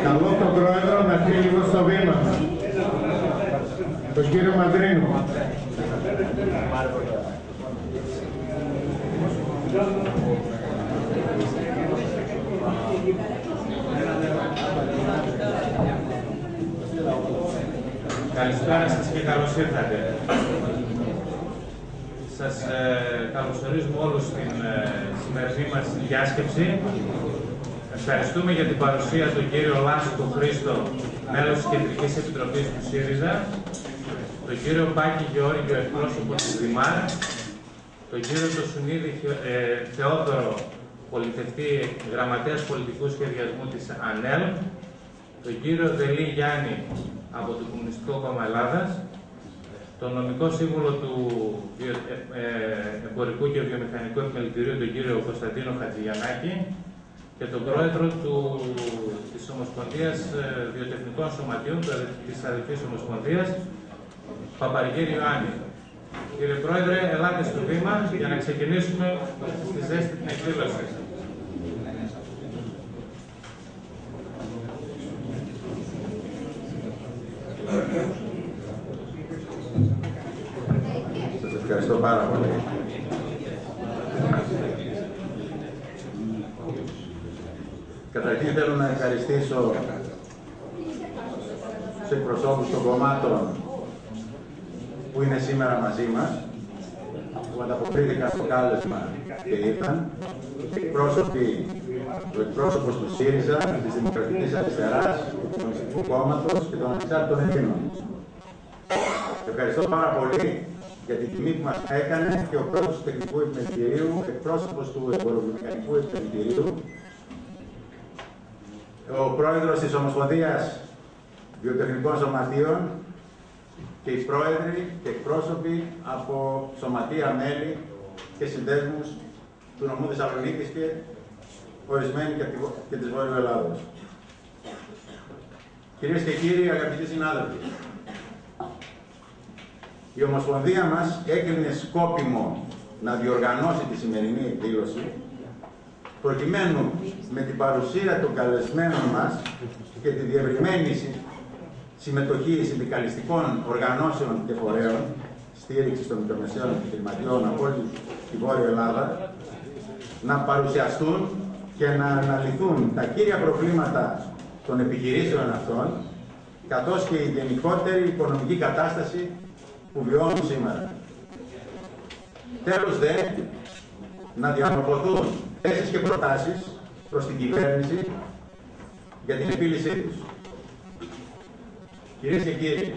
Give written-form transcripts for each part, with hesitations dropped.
Καλώ τον Πρόεδρο να έρθει λίγο στο βήμα. Τον κύριο Μαντρίνου. Καλησπέρα σας και καλώς ήρθατε. Σας καλωσορίζουμε όλους στην σημερινή μας διάσκεψη. Ευχαριστούμε για την παρουσία του κύριο Λάσκο Χρήστο, μέλος της Κεντρικής Επιτροπής του ΣΥΡΙΖΑ, τον κύριο Πάκη Γεώργιο, εκπρόσωπο της ΔΙΜΑΡ, τον κύριο Τοσουνίδη Θεόδωρο, πολιτευτή γραμματέας πολιτικού σχεδιασμού της ΑΝΕΛ, τον κύριο Δελή Γιάννη από το Κομμουνιστικό Κόμμα Ελλάδας, τον νομικό σύμβουλο του Εμπορικού και Βιομηχανικού Επιμελητηρίου, τον κύριο Κωνσταντίνο Χατζηγιαννάκη, και τον πρόεδρο της Ομοσπονδίας Βιοτεχνικών Σωματείων, της Αδελφής Ομοσπονδίας, Παπαργύρη Ιωάννη. Κύριε Πρόεδρε, ελάτε στο βήμα για να ξεκινήσουμε στη ζέστη την εκδήλωση. Σας ευχαριστώ πάρα πολύ. Καταρχήν θέλω να ευχαριστήσω τους εκπροσώπους των κομμάτων που είναι σήμερα μαζί μας, που ανταποκρίθηκαν στο κάλεσμα και ήρθαν, ο εκπρόσωπος του ΣΥΡΙΖΑ, της Δημοκρατικής Αριστεράς, του Κομμουνιστικού Κόμματος και των Ανεξάρτητων Ελλήνων. Ευχαριστώ πάρα πολύ για την τιμή που μας έκανε και ο πρόεδρος του Τεχνικού Επιμελητηρίου, εκπρόσωπος του Εμποροβιομηχανικού Επιμελητηρίου, ο πρόεδρος της Ομοσπονδίας Βιοτεχνικών Σωματείων και οι πρόεδροι και εκπρόσωποι από σωματεία, μέλη και συνδέσμους του νομού Θεσσαλονίκης και ορισμένοι και της Βόρειου Ελλάδος. Κυρίες και κύριοι, αγαπητοί συνάδελφοι, η Ομοσπονδία μας έκρινε σκόπιμο να διοργανώσει τη σημερινή εκδήλωση προκειμένου με την παρουσία των καλεσμένων μας και τη διευρυμένη συμμετοχή συνδικαλιστικών οργανώσεων και φορέων στήριξης των μικρομεσαίων επιχειρηματιών από όλη τη Βόρεια Ελλάδα να παρουσιαστούν και να αναλυθούν τα κύρια προβλήματα των επιχειρήσεων αυτών, καθώς και η γενικότερη οικονομική κατάσταση που βιώνουν σήμερα. Τέλος δε, να διαμορφωθούν θέσεις και προτάσεις προς την κυβέρνηση για την επίλυσή τους. Κυρίες και κύριοι,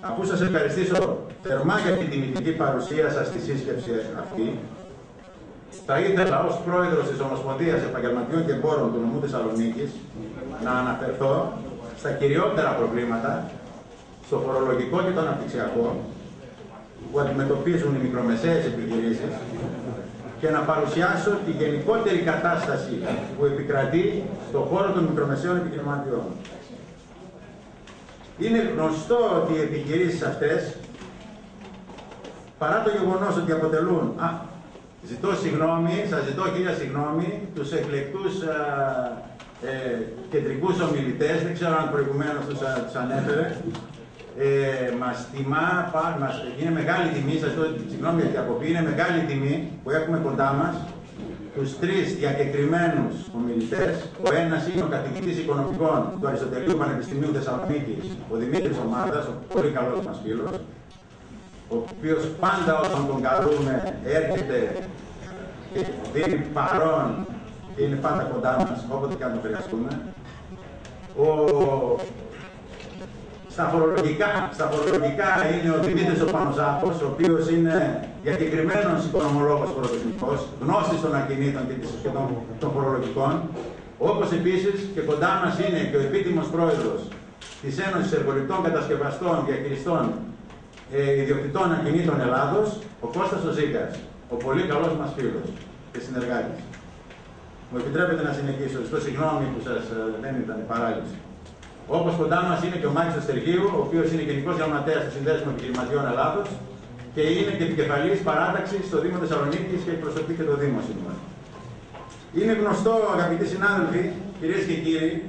αφού σας ευχαριστήσω θερμά για την τιμητική παρουσία σας στη σύσκεψη αυτή, θα ήθελα ως πρόεδρος της Ομοσπονδίας Επαγγελματιών και Εμπόρων του νομού Θεσσαλονίκης να αναφερθώ στα κυριότερα προβλήματα, στο φορολογικό και το αναπτυξιακό, που αντιμετωπίζουν οι μικρομεσαίες επιχειρήσεις και να παρουσιάσω τη γενικότερη κατάσταση που επικρατεί στον χώρο των μικρομεσαίων επιχειρηματιών. Είναι γνωστό ότι οι επιχειρήσεις αυτές, παρά το γεγονός ότι αποτελούν, σας ζητώ χίλια συγγνώμη, τους εκλεκτούς κεντρικούς ομιλητές, δεν ξέρω αν προηγουμένως τους ανέφερε, είναι μεγάλη τιμή, σας ζητώ συγγνώμη για την διακοπή, είναι μεγάλη τιμή που έχουμε κοντά μας τους τρεις διακεκριμένους ομιλητές. Ο ένας είναι ο καθηγητής οικονομικών του Αριστοτελείου Πανεπιστημίου Θεσσαλονίκης, ο Δημήτρης Ομάδας, ο πολύ καλός μας φίλος, ο οποίος πάντα όταν τον καλούμε έρχεται και δίνει παρόν και είναι πάντα κοντά μας όποτε και αν τον χρειαστούμε. Στα φορολογικά είναι ο Δημήτρης ο Πανοζάπος, ο οποίος είναι διακεκριμένος οικονομολόγος φορολογικός, γνώστης των ακινήτων και των φορολογικών, όπως επίσης και κοντά μας είναι και ο επίτιμος πρόεδρος της Ένωσης Εργοληπτών Κατασκευαστών Διαχειριστών Ιδιοκτητών Ακινήτων Ελλάδος, ο Κώστας ο Ζήκας, ο πολύ καλός μας φίλος και συνεργάτης. Μου επιτρέπετε να συνεχίσω, ζητώ συγγνώμη που δεν ήταν η παράληψη. Όπως κοντά μας είναι και ο Μάκης Αστεργίου, ο οποίος είναι Γενικός Γραμματέας του Συνδέσμου Επιχειρηματιών Ελλάδος και είναι και επικεφαλής παράταξης στο Δήμο Θεσσαλονίκης και εκπροσωπεί και το Δήμο σήμερα. Είναι γνωστό, αγαπητοί συνάδελφοι, κυρίες και κύριοι,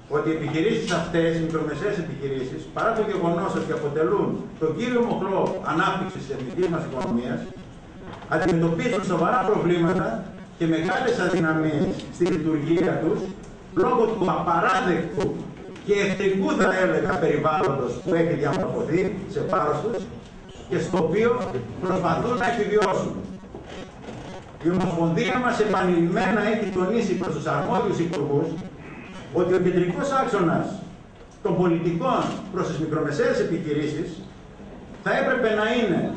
ότι οι επιχειρήσεις αυτές, οι μικρομεσαίες επιχειρήσεις, παρά το γεγονός ότι αποτελούν τον κύριο μοχλό ανάπτυξης της εθνικής μας οικονομίας, αντιμετωπίζουν σοβαρά προβλήματα και μεγάλες αδυναμίες στη λειτουργία τους λόγω του απαράδεκτου και εχθρικού, θα έλεγα, περιβάλλοντος που έχει διαμορφωθεί σε βάρος τους και στο οποίο προσπαθούν να επιβιώσουν. Η Ομοσπονδία μας επανειλημμένα έχει τονίσει προς τους αρμόδιους υπουργούς ότι ο κεντρικός άξονας των πολιτικών προς τις μικρομεσαίες επιχειρήσεις θα έπρεπε να είναι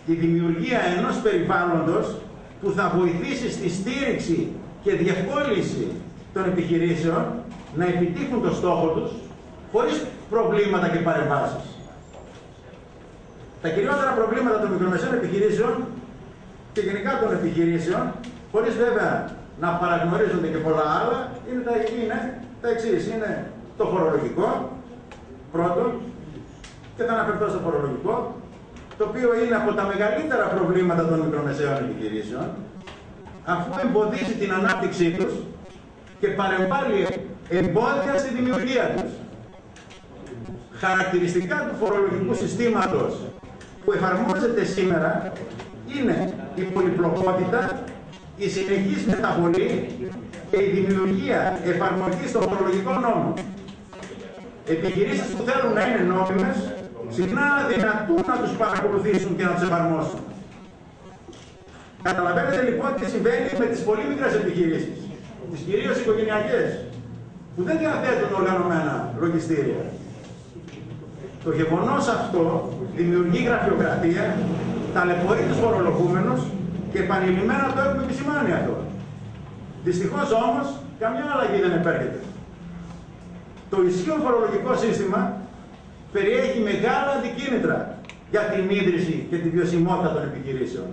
η δημιουργία ενός περιβάλλοντος που θα βοηθήσει στη στήριξη και διευκόλυνση των επιχειρήσεων να επιτύχουν το στόχο τους χωρίς προβλήματα και παρεμβάσεις. Τα κυριότερα προβλήματα των μικρομεσαίων επιχειρήσεων και γενικά των επιχειρήσεων, χωρίς βέβαια να παραγνωρίζονται και πολλά άλλα, είναι τα εξής. Είναι το φορολογικό, πρώτον, και θα αναφερθώ στο φορολογικό, το οποίο είναι από τα μεγαλύτερα προβλήματα των μικρομεσαίων επιχειρήσεων, αφού εμποδίζει την ανάπτυξή τους και παρεμβάλλει εμπόδια στη δημιουργία τους. Χαρακτηριστικά του φορολογικού συστήματος που εφαρμόζεται σήμερα είναι η πολυπλοκότητα, η συνεχής μεταβολή και η δημιουργία εφαρμογής των φορολογικών νόμων. Επιχειρήσεις που θέλουν να είναι νόμιμες, συχνά αδυνατούν να τους παρακολουθήσουν και να τους εφαρμόσουν. Καταλαβαίνετε λοιπόν τι συμβαίνει με τις πολύ μικρές επιχειρήσεις, τις κυρίως οικογενειακές, που δεν διαθέτουν οργανωμένα λογιστήρια. Το γεγονός αυτό δημιουργεί γραφειοκρατία, ταλαιπωρεί τους φορολογούμενους και επανειλημμένα το έχουμε επισημάνει αυτό. Δυστυχώς όμως, καμιά αλλαγή δεν επέρχεται. Το ισχύον φορολογικό σύστημα περιέχει μεγάλα αντικίνητρα για την ίδρυση και τη βιωσιμότητα των επιχειρήσεων.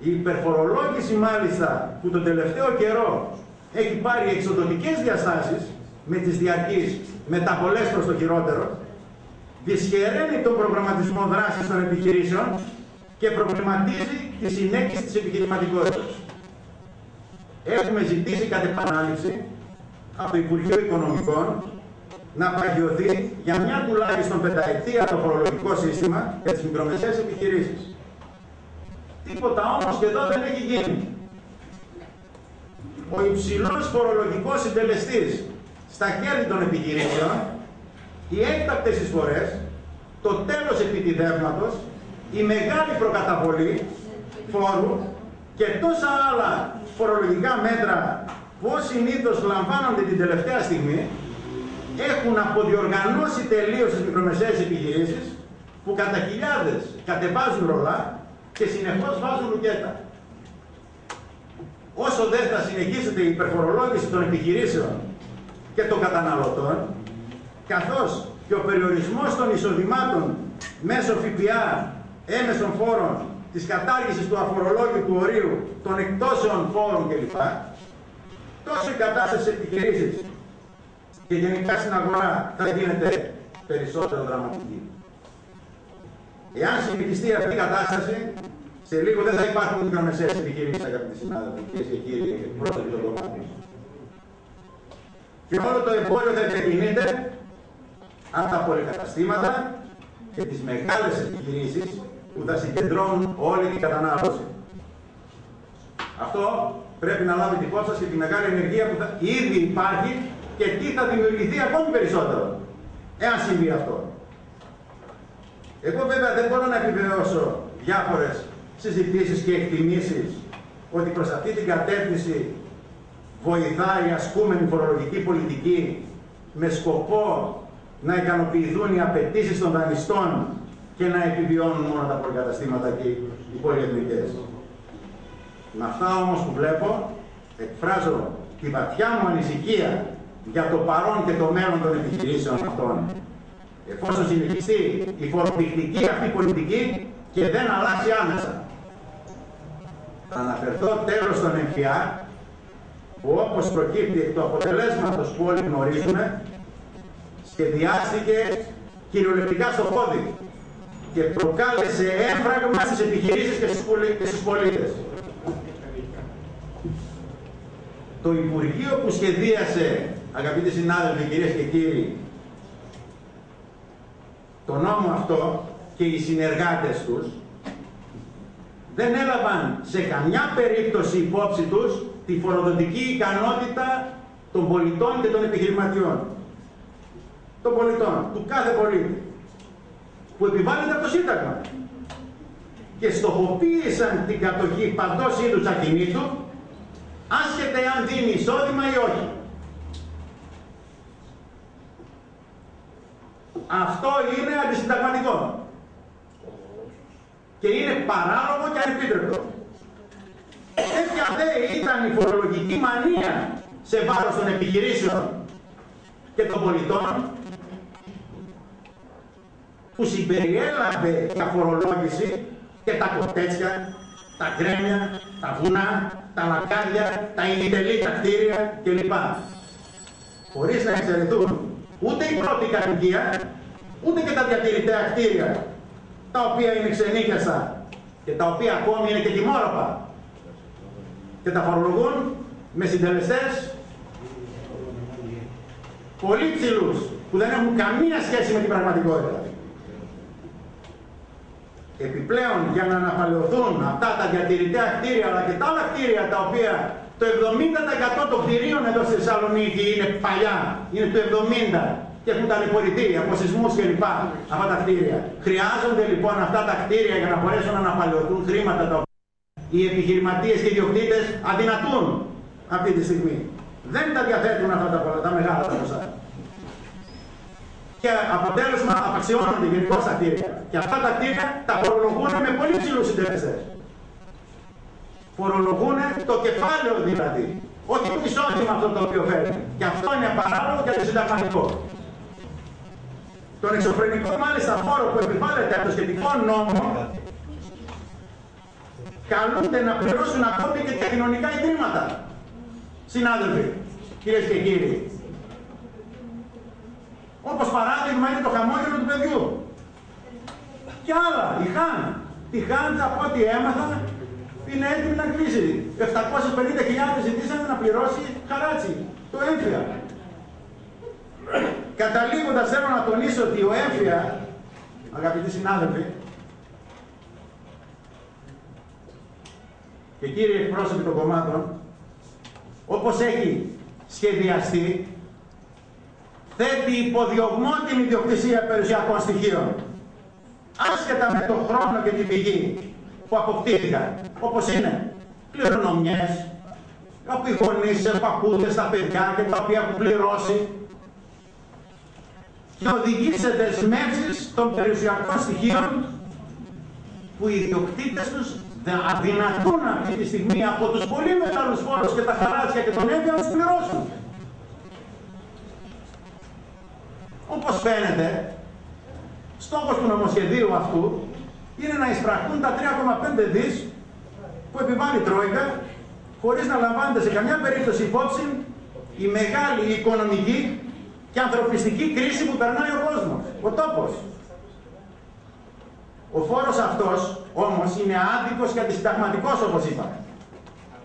Η υπερφορολόγηση μάλιστα που τον τελευταίο καιρό έχει πάρει εξοδοτικές διαστάσεις με τις διαρκείς μεταβολές προς το χειρότερο, δυσχεραίνει τον προγραμματισμό δράσης των επιχειρήσεων και προβληματίζει τη συνέχιση της επιχειρηματικότητας. Έχουμε ζητήσει κατ' επανάληψη από το Υπουργείο Οικονομικών να παγιωθεί για μια τουλάχιστον πενταετία το φορολογικό σύστημα για τις μικρομεσαίες επιχειρήσεις. Τίποτα όμως και εδώ δεν έχει γίνει. Ο υψηλός φορολογικός συντελεστής στα κέρδη των επιχειρήσεων, οι έκτακτες εισφορές, το τέλος επιτιδεύματος, η μεγάλη προκαταβολή φόρου και τόσα άλλα φορολογικά μέτρα που ως συνήθως λαμβάνονται την τελευταία στιγμή, έχουν αποδιοργανώσει τελείως τις μικρομεσαίες επιχειρήσεις που κατά χιλιάδες κατεβάζουν ρολά και συνεχώς βάζουν λουκέτα. Όσο δεν θα συνεχίσετε η υπερφορολόγηση των επιχειρήσεων και των καταναλωτών, καθώς και ο περιορισμός των εισοδημάτων μέσω ΦΠΑ, έμεσων φόρων, της κατάργησης του αφορολόγητου ορίου, των εκτόσεων φόρων κλπ, τόσο η κατάσταση της επιχειρήσης και γενικά στην αγορά θα γίνεται περισσότερο δραματική. Εάν συνεχιστεί αυτή η κατάσταση, σε λίγο δεν θα υπάρχουν μικρομεσαίες επιχειρήσεις, αγαπητοί συνάδελφοι, κυρίες και κύριοι, πρόσωποι των κομμάτων. Και όλο το εμπόριο θα επικοινείται από τα πολυκαταστήματα και τις μεγάλες επιχειρήσεις που θα συγκεντρώνουν όλη την κατανάλωση. Αυτό πρέπει να λάβει υπόψη σας και τη μεγάλη ενεργεία που ήδη υπάρχει και τι θα δημιουργηθεί ακόμη περισσότερο, εάν συμβεί αυτό. Εγώ βέβαια δεν μπορώ να επιβεβαιώσω διάφορες συζητήσεις και εκτιμήσεις ότι προς αυτή την κατεύθυνση βοηθάει η ασκούμενη φορολογική πολιτική με σκοπό να ικανοποιηθούν οι απαιτήσεις των δανειστών και να επιβιώνουν μόνο τα πολυκαταστήματα και οι πολυεθνικές. Με αυτά όμως που βλέπω, εκφράζω τη βαθιά μου ανησυχία για το παρόν και το μέλλον των επιχειρήσεων αυτών. Εφόσον συνεχιστεί η φοροπηχτική αυτή πολιτική και δεν αλλάξει άμεσα. Θα αναφερθώ τέλος στον ΕΦΠΑ, που όπως προκύπτει εκ του αποτελέσματος που όλοι γνωρίζουμε, σχεδιάστηκε κυριολεκτικά στο πόδι και προκάλεσε έμφραγμα στις επιχειρήσεις και στους πολίτες. το Υπουργείο που σχεδίασε, αγαπητοί συνάδελφοι, κυρίες και κύριοι, το νόμο αυτό και οι συνεργάτες τους δεν έλαβαν σε καμιά περίπτωση υπόψη τους τη φοροδοτική ικανότητα των πολιτών και των επιχειρηματιών. Των πολιτών, του κάθε πολίτη, που επιβάλλεται από το Σύνταγμα. Και στοχοποίησαν την κατοχή παντός είδους ακινήτου, άσχετα αν δίνει εισόδημα ή όχι. Αυτό είναι αντισυνταγματικό. Και είναι παράλογο και ανεπίτρεπτο. Τέτοια δε ήταν η φορολογική μανία σε βάρος των επιχειρήσεων και των πολιτών, που συμπεριέλαβε η αφορολόγηση και τα κοτέτσια, τα γκρέμια, τα βουνά, τα λακκάδια, τα ημιτελή, τα κτίρια κλπ. Χωρίς να εξαιρεθούν ούτε η πρώτη κατοικία, ούτε και τα διατηρητέα κτίρια, τα οποία είναι ξενίκιαστα και τα οποία ακόμη είναι και τιμόρροπα και τα φορολογούν με συντελεστές πολύ ψηλούς, που δεν έχουν καμία σχέση με την πραγματικότητα. Επιπλέον, για να αναπαλαιωθούν αυτά τα διατηρητέα κτίρια αλλά και τα άλλα κτίρια, τα οποία το 70% των κτιρίων εδώ στη Θεσσαλονίκη είναι παλιά, είναι του 70 και έχουν ταλαιπωρηθεί από σεισμούς κλπ. Αυτά τα κτίρια. Χρειάζονται λοιπόν αυτά τα κτίρια για να μπορέσουν να αναπαλαιωθούν χρήματα τα οποία οι επιχειρηματίες και οι ιδιοκτήτες αδυνατούν αυτή τη στιγμή. Δεν τα διαθέτουν αυτά τα μεγάλα ποσά. Και αποτέλεσμα απαξιώνονται γενικώς τα κτίρια. Και αυτά τα κτίρια τα φορολογούν με πολύ ψηλούς συντελεστές. Φορολογούν το κεφάλαιο δηλαδή, όχι το εισόδημα αυτό το οποίο φέρνει. Και αυτό είναι παράλογο και αντισυνταγματικό. Τον εξωφρενικό μάλιστα φόρο που επιβάλλεται από το σχετικό νόμο, καλούνται να πληρώσουν ακόμη και τα κοινωνικά ιδρύματα. Συνάδελφοι, κυρίες και κύριοι. Όπως παράδειγμα είναι το χαμόγελο του παιδιού. Και άλλα, η ΧΑΝ. Τη ΧΑΝ, από ό,τι έμαθα, είναι έτοιμη να κλείσει. 750.000 ζητήσαμε να πληρώσει χαράτσι, το έμφυα. Καταλήγοντας, θέλω να τονίσω ότι ο έμφυα, αγαπητοί συνάδελφοι, και κύριοι εκπρόσωποι των κομμάτων, όπως έχει σχεδιαστεί, θέτει υποδιωγμό την ιδιοκτησία περιουσιακών στοιχείων, άσχετα με τον χρόνο και την πηγή που αποκτήθηκαν, όπως είναι κληρονομιές, από οι γονείς, σε παππούδες, τα παιδιά και τα οποία έχουν πληρώσει, και οδηγεί σε δεσμεύσεις των περιουσιακών στοιχείων που οι ιδιοκτήτες τους αδυνατούν αυτή τη στιγμή από τους πολύ μεγάλους φόρους και τα χαράτσια και τον έμφυα να τους πληρώσουν. Όπως φαίνεται, στόχος του νομοσχεδίου αυτού είναι να εισπραχτούν τα 3,5 δις που επιβάλλει η Τρόικα, χωρίς να λαμβάνεται σε καμιά περίπτωση υπόψη η μεγάλη οικονομική και ανθρωπιστική κρίση που περνάει ο κόσμος, ο τόπος. Ο φόρος αυτός όμως είναι άδικος και αντισυνταγματικός, όπως είπα,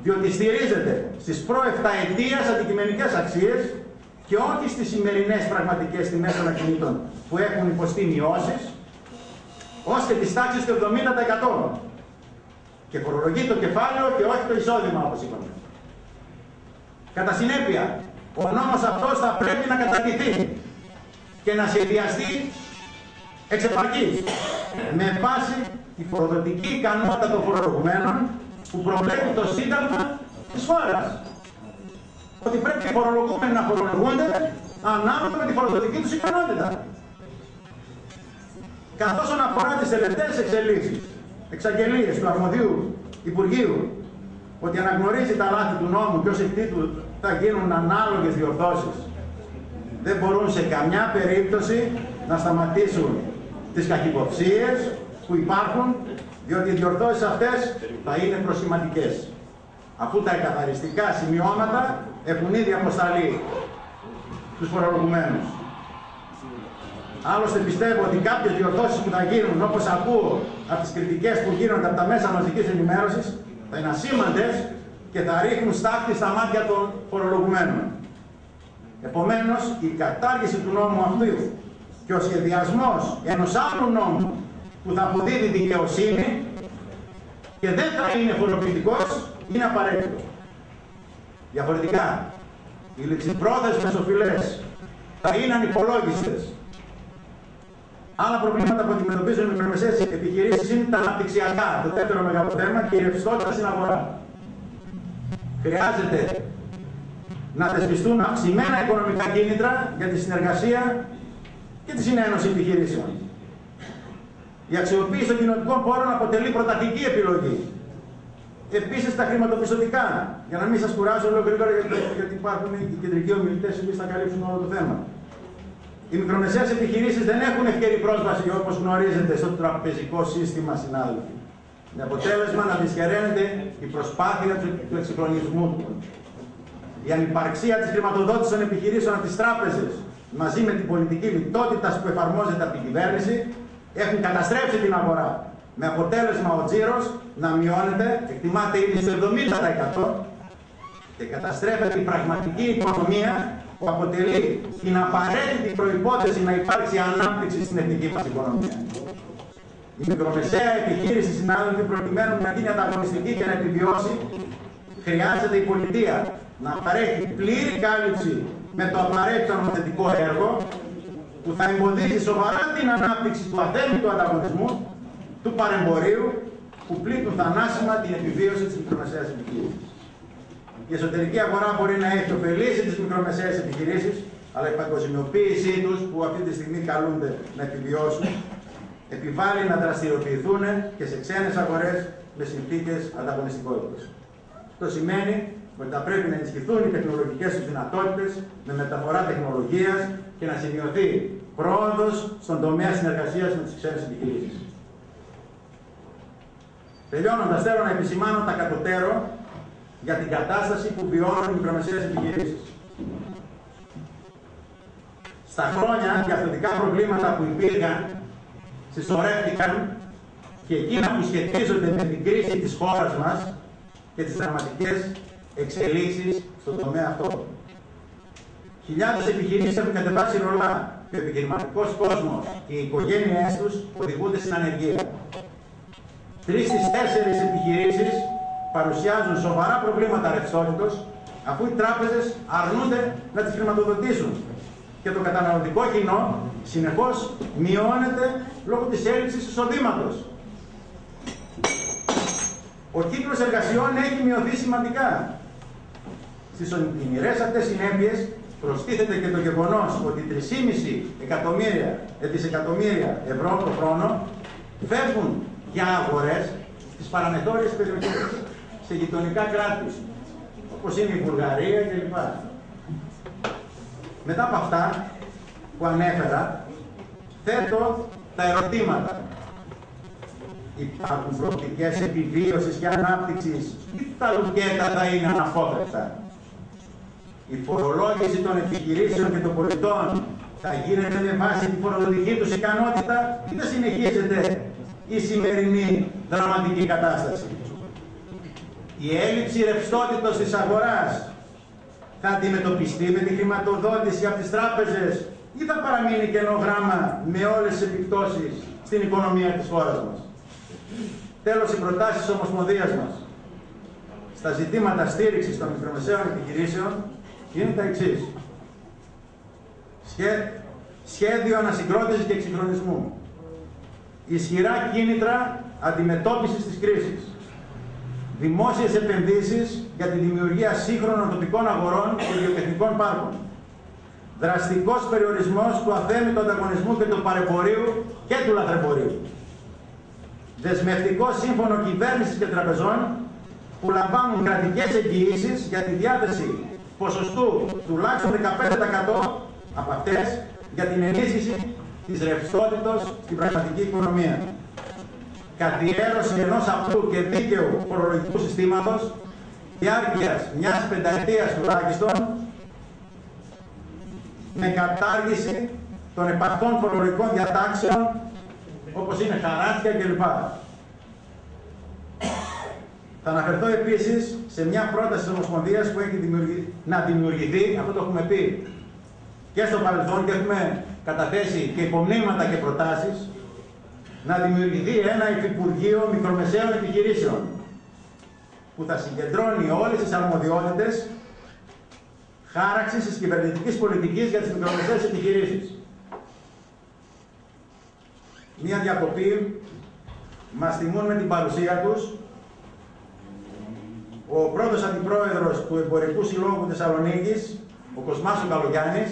διότι στηρίζεται στις προ-7ετίας αντικειμενικές αξίες και όχι στις σημερινές πραγματικές τιμές των ακινήτων που έχουν υποστεί μειώσεις, ως και της τάξης του 70%. Και φορολογεί το κεφάλαιο και όχι το εισόδημα, όπως είπαμε. Κατά συνέπεια, ο νόμος αυτός θα πρέπει να καταργηθεί και να σχεδιαστεί εξ επαρκής, με βάση τη φοροδοτική ικανότητα των φορολογουμένων που προβλέπει το Σύνταγμα της χώρας. Ότι πρέπει οι φορολογούμενοι να φορολογούνται ανάλογα με τη φοροδοτική τους ικανότητα. Καθώς όσον αφορά τις τελευταίες εξαγγελίες του αρμοδίου Υπουργείου, ότι αναγνωρίζει τα λάθη του νόμου και ως εκ τούτου θα γίνουν ανάλογες διορθώσεις, δεν μπορούν σε καμιά περίπτωση να σταματήσουν τις καχυποψίες που υπάρχουν, διότι οι διορθώσεις αυτές θα είναι προσχηματικές. Αφού τα εκαθαριστικά σημειώματα έχουν ήδη αποσταλεί στους φορολογουμένους. Άλλωστε πιστεύω ότι κάποιες διορθώσεις που θα γίνουν, όπως ακούω από τις κριτικές που γίνονται από τα μέσα μαζικής ενημέρωσης, θα είναι ασήμαντες και θα ρίχνουν στάχτη στα μάτια των φορολογουμένων. Επομένως, η κατάργηση του νόμου αυτού και ο σχεδιασμός ενός άλλου νόμου που θα αποδίδει δικαιοσύνη και δεν θα είναι φοροποιητικός, είναι απαραίτητο. Διαφορετικά, οι ληξιπρόθεσμες οφειλές θα είναι ανυπολόγιστες. Άλλα προβλήματα που αντιμετωπίζουν οι μικρομεσαίες επιχειρήσεις είναι τα αναπτυξιακά, το δεύτερο μεγάλο θέμα, και η ρευστότητα στην αγορά. Χρειάζεται να θεσπιστούν αυξημένα οικονομικά κίνητρα για τη συνεργασία και τη συνένωση επιχειρήσεων. Η αξιοποίηση των κοινωνικών πόρων αποτελεί πρωταρχική επιλογή. Επίσης, τα χρηματοπιστωτικά, για να μην σας κουράζω λίγο γρήγορα, γιατί υπάρχουν οι κεντρικοί ομιλητές που θα καλύψουν όλο το θέμα. Οι μικρομεσαίες επιχειρήσεις δεν έχουν ευκαιρή πρόσβαση, όπως γνωρίζετε, στο τραπεζικό σύστημα, συνάδελφοι. Με αποτέλεσμα να δυσχεραίνεται η προσπάθεια του εξυγχρονισμού του. Η ανυπαρξία της χρηματοδότησης των επιχειρήσεων από τις τράπεζες, μαζί με την πολιτική λιτότητα που εφαρμόζεται από την κυβέρνηση, έχουν καταστρέψει την αγορά. Με αποτέλεσμα ο τζίρος να μειώνεται, εκτιμάται ήδη στο 70%, και καταστρέφεται η πραγματική οικονομία που αποτελεί την απαραίτητη προϋπόθεση να υπάρξει ανάπτυξη στην εθνική μας οικονομία. Η μικρομεσαία επιχείρηση, συνάδελφοι, προκειμένου να γίνει ανταγωνιστική και να επιβιώσει, χρειάζεται η πολιτεία να παρέχει πλήρη κάλυψη με το απαραίτητο νομοθετικό έργο που θα εμποδίσει σοβαρά την ανάπτυξη του αθέμητου ανταγωνισμού, του παρεμπορίου, που πλήττουν θανάσιμα την επιβίωση της μικρομεσαίας επιχείρησης. Η εσωτερική αγορά μπορεί να έχει ωφελήσει τις μικρομεσαίες επιχειρήσεις, αλλά η παγκοσμιοποίησή τους, που αυτή τη στιγμή καλούνται να επιβιώσουν, επιβάλλει να δραστηριοποιηθούν και σε ξένες αγορές με συνθήκες ανταγωνιστικότητας. Αυτό σημαίνει ότι θα πρέπει να ενισχυθούν οι τεχνολογικές τους δυνατότητες με μεταφορά τεχνολογίας και να σημειωθεί πρόοδος στον τομέα συνεργασίας με τις ξένες επιχειρήσεις. Τελειώνοντας, θέλω να επισημάνω τα κατωτέρω για την κατάσταση που βιώνουν οι μικρομεσαίες επιχειρήσεις. Στα χρόνια, διαφορετικά προβλήματα που υπήρχαν συσσωρεύτηκαν και εκείνα που σχετίζονται με την κρίση της χώρας μας και τις δραματικές εξελίξεις στον τομέα αυτό. Χιλιάδες επιχειρήσεις έχουν κατεβάσει ρολά και ο επιχειρηματικός κόσμος και οι οικογένειές τους οδηγούνται στην ανεργία. 3 στις 4 επιχειρήσεις παρουσιάζουν σοβαρά προβλήματα ρευστότητος, αφού οι τράπεζες αρνούνται να τις χρηματοδοτήσουν και το καταναλωτικό κοινό συνεχώς μειώνεται λόγω της έλλειψης εισοδήματος. Ο κύκλος εργασιών έχει μειωθεί σημαντικά. Στις οδυνηρές αυτές συνέπειες προστίθεται και το γεγονός ότι 3,5 δισεκατομμύρια ευρώ το χρόνο φεύγουν για αγορές στις παραμεθόριες περιοχές, σε γειτονικά κράτη, όπως είναι η Βουλγαρία κλπ. Μετά από αυτά που ανέφερα, θέτω τα ερωτήματα. Υπάρχουν προοπτικές επιβίωσης και ανάπτυξης ή τα λουκέτα θα είναι αναπόφευκτα? Η φορολόγηση των επιχειρήσεων και των πολιτών θα γίνεται με βάση τη φορολογική τους ικανότητα ή θα συνεχίζεται η σημερινή δραματική κατάσταση? Η έλλειψη ρευστότητας της αγοράς θα αντιμετωπιστεί με τη χρηματοδότηση από τις τράπεζες ή θα παραμείνει κενό γράμμα με όλες τις επιπτώσεις στην οικονομία της χώρας μας? Τέλος, οι προτάσεις της Ομοσπονδίας μας στα ζητήματα στήριξης των μικρομεσαίων επιχειρήσεων είναι τα εξής. Σχέδιο ανασυγκρότησης και εξυγχρονισμού. Ισχυρά κίνητρα αντιμετώπισης της κρίσης. Δημόσιες επενδύσεις για τη δημιουργία σύγχρονων τοπικών αγορών και βιοτεχνικών πάρκων. Δραστικός περιορισμός του αθέμητου ανταγωνισμού και του παρεμπορίου και του λαθρεμπορίου. Δεσμευτικό σύμφωνο κυβέρνησης και τραπεζών που λαμβάνουν κρατικές εγγυήσεις για τη διάθεση ποσοστού τουλάχιστον 15% από αυτές για την ενίσχυση της ρευστότητας στην πραγματική οικονομία. Καθιέρωση ενός απλού και δίκαιου φορολογικού συστήματος διάρκειας μιας πενταετίας τουλάχιστον, με κατάργηση των επαυτών φορολογικών διατάξεων όπως είναι χαράτσια κλπ. Θα αναφερθώ επίσης σε μια πρόταση της Ομοσπονδίας που έχει να δημιουργηθεί, αυτό το έχουμε πει και στο παρελθόν και έχουμε καταθέσει και υπομνήματα και προτάσεις, να δημιουργηθεί ένα υφυπουργείο μικρομεσαίων επιχειρήσεων που θα συγκεντρώνει όλες τις αρμοδιότητες χάραξης της κυβερνητικής πολιτικής για τις μικρομεσαίες επιχειρήσεις. Μία διακοπή μας τιμούν με την παρουσία τους ο πρώτος αντιπρόεδρος του Εμπορικού Συλλόγου Θεσσαλονίκης, ο Κοσμάς ο Καλογιάννης,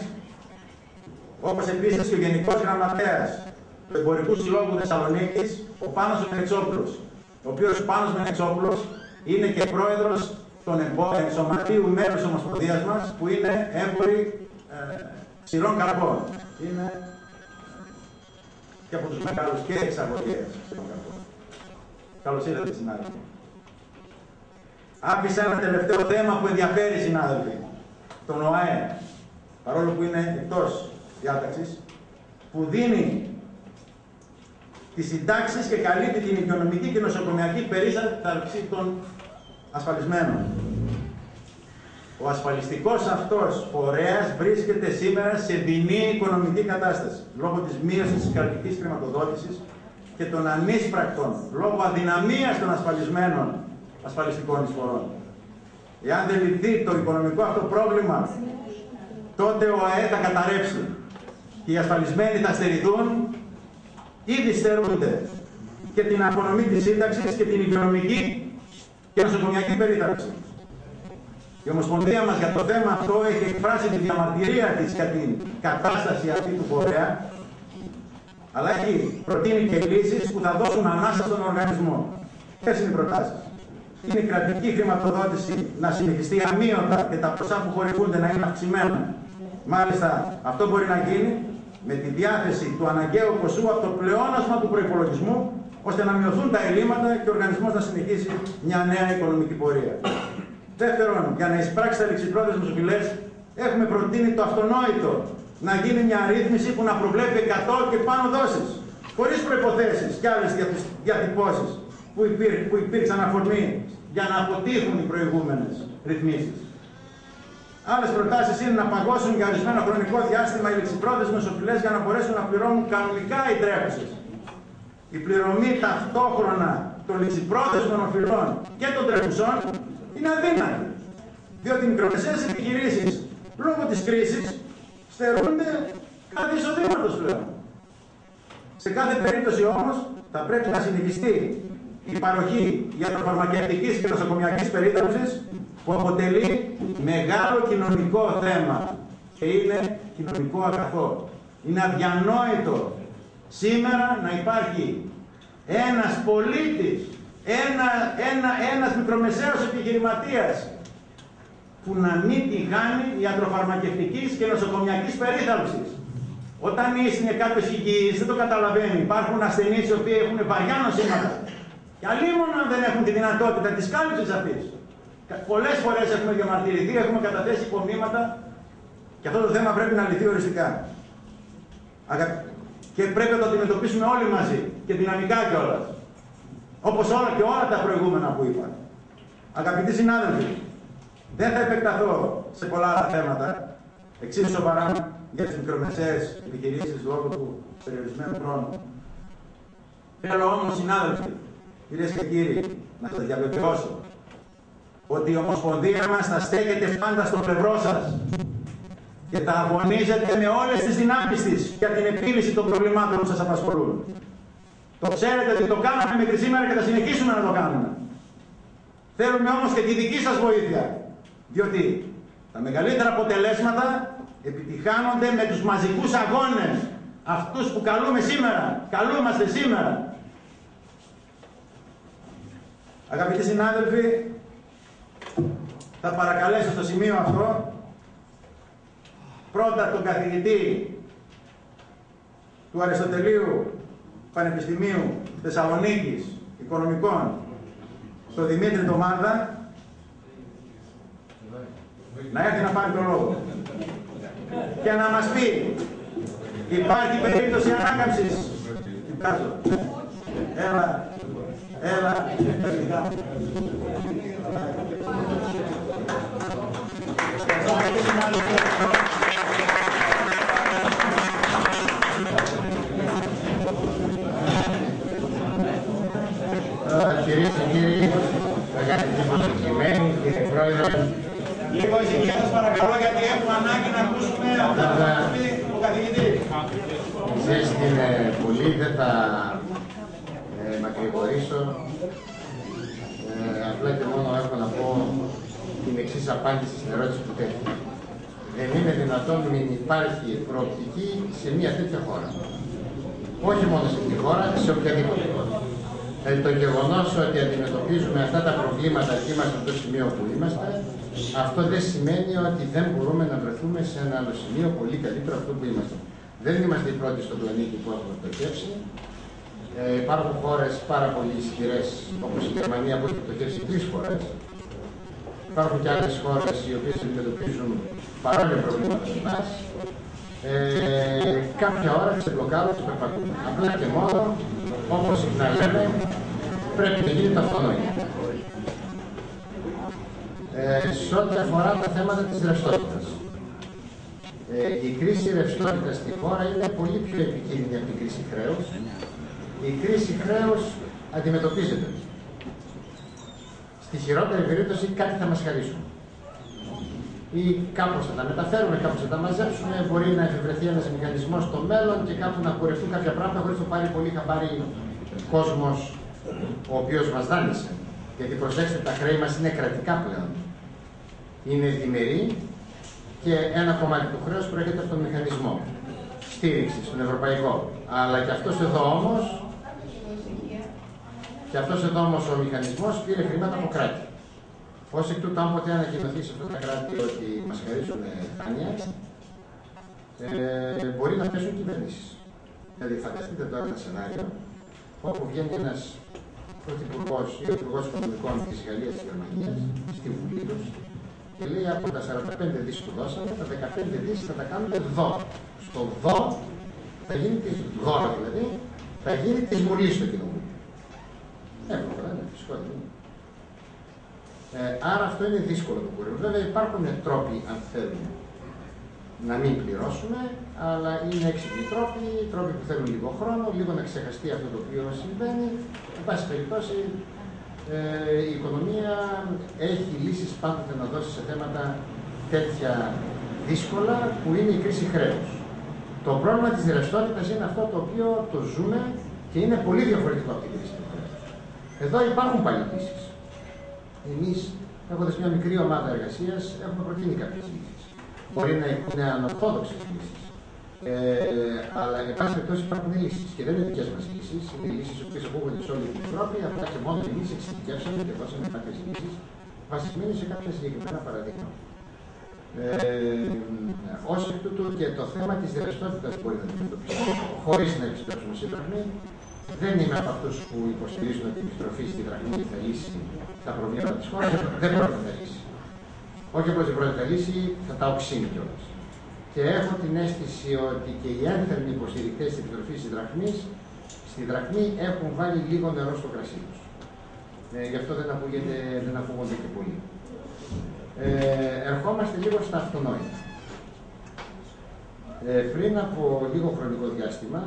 όπως επίσης και ο Γενικός Γραμματέας του Εμπορικού Συλλόγου Θεσσαλονίκης, ο Πάνος ο Μενεξόπουλος, ο οποίος ο Πάνος Μενεξόπουλος είναι και πρόεδρος των ενσωματείου μέρους της Ομοσπονδίας μας, που είναι έμποροι ξηρών καρπών. Είναι και από τους μεγάλους και εξαγωγές ξηρών καρπών. Καλώς ήρθατε, συνάδελφοι. Άφησα ένα τελευταίο θέμα που ενδιαφέρει, συνάδελφοι, τον ΟΑΕ, παρόλο που είναι εκτός διάταξης, που δίνει τις συντάξεις και καλύπτει την οικονομική και νοσοκομιακή περίθαλψη των ασφαλισμένων. Ο ασφαλιστικός αυτός φορέας βρίσκεται σήμερα σε δεινή οικονομική κατάσταση, λόγω της μείωσης της κρατικής χρηματοδότησης και των ανίσπρακτων, λόγω αδυναμίας των ασφαλισμένων ασφαλιστικών εισφορών. Εάν δεν λυθεί το οικονομικό αυτό πρόβλημα, τότε ο ΑΕ θα καταρρεύσει και οι ασφαλισμένοι θα στερηθούν, ήδη στερούνται και την απονομή της σύνταξης και την οικονομική και νοσοκομιακή περίθαλψη. Η Ομοσπονδία μας για το θέμα αυτό έχει εκφράσει τη διαμαρτυρία της για την κατάσταση αυτή του φορέα, αλλά έχει προτείνει και λύσεις που θα δώσουν ανάσα στον οργανισμό. Ποιες είναι οι προτάσεις? Είναι η κρατική χρηματοδότηση να συνεχιστεί αμείωτα και τα ποσά που χορηγούνται να είναι αυξημένα. Μάλιστα, αυτό μπορεί να γίνει με τη διάθεση του αναγκαίου ποσού από το πλεόνασμα του προϋπολογισμού, ώστε να μειωθούν τα ελλείμματα και ο οργανισμός να συνεχίσει μια νέα οικονομική πορεία. Δεύτερον, για να εισπράξει τα ληξιπρόθεσμες οφειλές, έχουμε προτείνει το αυτονόητο, να γίνει μια ρύθμιση που να προβλέπει 100 και πάνω δόσεις, χωρίς προϋποθέσεις και άλλες διατυπώσεις που υπήρξαν αφορμή για να αποτύχουν οι προηγούμενες ρυθμίσεις. Άλλες προτάσεις είναι να παγώσουν για ορισμένο χρονικό διάστημα οι ληξιπρόθεσμες οφειλές για να μπορέσουν να πληρώνουν κανονικά οι τρέχουσες. Η πληρωμή ταυτόχρονα των ληξιπρόθεσμων οφειλών και των τρέχουσών είναι αδύνατη, διότι οι μικρομεσαίες επιχειρήσεις λόγω της κρίσης στερούνται κάτι εισοδήματος πλέον. Σε κάθε περίπτωση όμως θα πρέπει να συνεχιστεί η παροχή ιατροφαρμακευτικής και νοσοκομιακής περίθαλψης, που αποτελεί μεγάλο κοινωνικό θέμα και είναι κοινωνικό αγαθό. Είναι αδιανόητο σήμερα να υπάρχει ένας πολίτης, ένας μικρομεσαίος επιχειρηματίας που να μην τη χάνει ιατροφαρμακευτικής και νοσοκομιακής περίθαλψης. Όταν είναι κάποιος υγιής δεν το καταλαβαίνει. Υπάρχουν ασθενείς οι οποίοι έχουν βαριά νοσήματα και αλλήμον αν δεν έχουν τη δυνατότητα της κάλυψης αυτής. Πολλές φορές έχουμε διαμαρτυρηθεί, έχουμε καταθέσει υπομνήματα και αυτό το θέμα πρέπει να λυθεί οριστικά. Και πρέπει να το αντιμετωπίσουμε όλοι μαζί και δυναμικά κιόλας. Όπως όλα τα προηγούμενα που είπα. Αγαπητοί συνάδελφοι, δεν θα επεκταθώ σε πολλά άλλα θέματα, εξίσου σοβαρά για τις μικρομεσαίες επιχειρήσεις λόγω του περιορισμένου χρόνου. Θέλω όμως, συνάδελφοι, κυρίες και κύριοι, να σας διαβεβαιώσω ότι η Ομοσπονδία μας θα στέκεται πάντα στο πλευρό σας και θα αγωνίζεται με όλες τις δυνάμεις της για την επίλυση των προβλημάτων που σας απασχολούν. Το ξέρετε ότι το κάναμε μέχρι σήμερα και θα συνεχίσουμε να το κάνουμε. Θέλουμε όμως και τη δική σας βοήθεια, διότι τα μεγαλύτερα αποτελέσματα επιτυχάνονται με τους μαζικούς αγώνες, αυτούς που καλούμαστε σήμερα. Αγαπητοί συνάδελφοι, θα παρακαλέσω στο σημείο αυτό πρώτα τον καθηγητή του Αριστοτελείου Πανεπιστημίου Θεσσαλονίκης Οικονομικών, τον Δημήτρη Ντομάντα, να έρθει να πάρει τον λόγο και να μας πει, υπάρχει περίπτωση ανάκαμψης? Έλα. Έλα. Κυρίες και κύριοι, αγαπητοί προσκεκλημένοι, κύριε Πρόεδρε, Λίγο ησυχία σας παρακαλώ, γιατί έχουμε ανάγκη να ακούσουμε αυτά που θα πει ο καθηγητής. η ζέστη είναι πολύ, δεν θα μακρηγορήσω. Απλά και μόνο έχω να πω την εξής απάντηση στην ερώτηση που τέθηκε. Δεν είναι δυνατόν να μην υπάρχει προοπτική σε μια τέτοια χώρα. Όχι μόνο σε αυτή τη χώρα, σε οποιαδήποτε χώρα. Το γεγονός ότι αντιμετωπίζουμε αυτά τα προβλήματα και είμαστε στο σημείο που είμαστε, αυτό δεν σημαίνει ότι δεν μπορούμε να βρεθούμε σε ένα άλλο σημείο πολύ καλύτερο από αυτό που είμαστε. Δεν είμαστε οι πρώτοι στον πλανήτη που έχουμε πτωχεύσει. Υπάρχουν χώρες πάρα πολύ ισχυρές, όπως η Γερμανία που έχει πτωχεύσει 3 φορές. Υπάρχουν και άλλες χώρες οι οποίες αντιμετωπίζουν παρόμοια προβλήματα σε εμάς. Κάποια ώρα ξεμπλοκάρουν και περπατούν. Απλά και μόνο, όπως συχνά λέμε, πρέπει να γίνει το αυτονόητο. Σε ό,τι αφορά τα θέματα της ρευστότητας. Η κρίση ρευστότητας στη χώρα είναι πολύ πιο επικίνδυνη από την κρίση χρέους. Η κρίση χρέους αντιμετωπίζεται. Στη χειρότερη περίπτωση κάτι θα μας χαρίσουν. Ή κάπως θα τα μεταφέρουμε, κάπως θα τα μαζέψουμε, μπορεί να εφευρεθεί ένας μηχανισμός στο μέλλον και κάπου να κουρευτούν κάποια πράγματα χωρίς το πάρει πολύ χαμπάρι κόσμος ο οποίος μας δάνεισε. Γιατί προσέξτε, τα χρέη μας είναι κρατικά πλέον. Είναι διμερή και ένα κομμάτι του χρέους προέρχεται από τον μηχανισμό στήριξης, τον ευρωπαϊκό. Αλλά και αυτός εδώ όμως ο μηχανισμός πήρε χρήματα από κράτη. Ως εκ τούτου, όποτε ανακοινωθεί σε αυτά τα κράτη ότι μας χαρίζουν δάνεια, μπορεί να πέσουν κυβερνήσεις. Δηλαδή, φανταστείτε τώρα ένα σενάριο όπου βγαίνει ένας πρωθυπουργός ή ο υπουργός οικονομικών της Γαλλίας και της Γερμανίας στη Βουλή τους και λέει από τα 45 δις που δώσαμε, τα 15 δις θα τα κάνουμε δω. Στο δω θα γίνει τη δώρα δηλαδή, θα γίνει τη Βουλή στο κοινοβούλιο. Εύκολα, είναι φυσικό. Άρα αυτό είναι δύσκολο το κουρεύω. Βέβαια υπάρχουν τρόποι, αν θέλουμε, να μην πληρώσουμε, αλλά είναι έξυπνοι τρόποι που θέλουν λίγο χρόνο, λίγο να ξεχαστεί αυτό το οποίο συμβαίνει. Εν πάση περιπτώσει, η οικονομία έχει λύσεις πάντοτε να δώσει σε θέματα τέτοια δύσκολα που είναι η κρίση χρέους. Το πρόβλημα της ρευστότητας είναι αυτό το οποίο το ζούμε και είναι πολύ διαφορετικό από την κρίση του χρέους. Εδώ υπάρχουν πάλι λύσεις. Εμείς, έχοντας μια μικρή ομάδα εργασίας, έχουμε προτείνει κάποιες λύσεις. Μπορεί να είναι ανορθόδοξες λύσεις. Αλλά εν πάση περιπτώσει υπάρχουν λύσεις. Και δεν είναι δικές μας λύσεις. Είναι λύσεις που ακούγονται σε όλη την Ευρώπη. Απλά και μόνο εμείς εξειδικεύσαμε και δώσαμε κάποιες λύσεις βασισμένες σε κάποια συγκεκριμένα παραδείγματα. Ως εκ τούτου και το θέμα της ρευστότητας μπορεί να αντιμετωπιστεί χωρίς να επιστρέψουμε στη δραχμή. Δεν είμαι από αυτούς που υποστηρίζουν ότι η επιστροφή στη δραχμή θα λύσει τα προβλήματα της χώρας. Δεν πρόκειται να λύσει. Όχι όπως δεν πρόκειται να λύσει, θα τα οξύνει κιόλας. Και έχω την αίσθηση ότι και οι ένθερμοι υποστηρικτές της επιστροφής της δραχμής στη δραχμή έχουν βάλει λίγο νερό στο κρασί τους. Γι' αυτό δεν ακούγονται και πολύ. Ερχόμαστε λίγο στα αυτονόητα. Πριν από λίγο χρονικό διάστημα,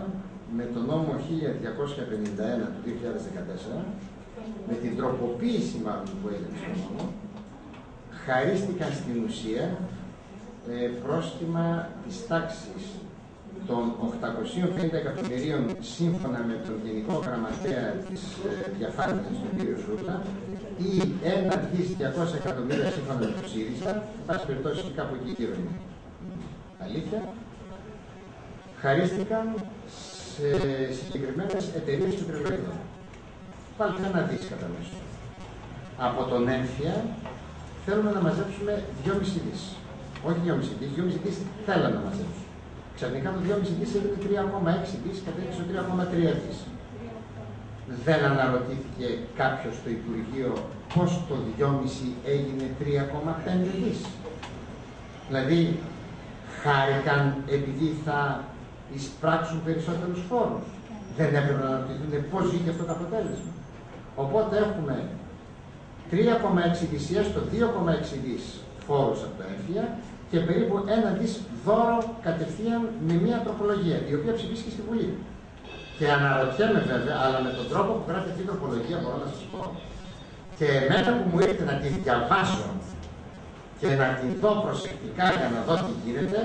με τον νόμο 1251 του 2014, με την τροποποίηση μάλλον που έγινε στον νόμο, χαρίστηκαν στην ουσία πρόστιμα της τάξης των 850 εκατομμυρίων σύμφωνα με τον Γενικό Γραμματέα της Διαφάνειας, τον κύριο Σούτα, ή 1.200 εκατομμύρια σύμφωνα με τον ΣΥΡΙΖΑ, εν πάση περιπτώσει κάπου εκεί γύρω είναι. Αλήθεια. Χαρίστηκαν σε συγκεκριμένες εταιρείες του πετρελαίου. Βάλτε ένα δις κατά μέσο. Από τον έμφυα θέλουμε να μαζέψουμε 2,5 δις. Όχι 2,5 δις, 2,5 δις θέλαμε να μαζέψουμε. Ξαφνικά το 2,5 δις έγινε 3,6 δις, κατέληξε στο 3,3 δις. Δεν αναρωτήθηκε κάποιος στο Υπουργείο πώς το 2,5 έγινε 3,5 δις. Δηλαδή, χάρηκαν επειδή θα εισπράξουν περισσότερους φόρους. Δεν έπρεπε να αναρωτηθούν πώς βγήκε αυτό το αποτέλεσμα. Οπότε έχουμε 3,6 δις ή έστω 2,6 δις φόρους από τα έμφυα και περίπου 1 δις δώρο κατευθείαν με μια τροπολογία, η οποία ψηφίστηκε στη Βουλή. Και αναρωτιέμαι βέβαια, αλλά με τον τρόπο που γράφει αυτή η τροπολογία μπορώ να σας πω, και μετά που μου ήρθε να τη διαβάσω και να τη δω προσεκτικά για να δω τι γίνεται,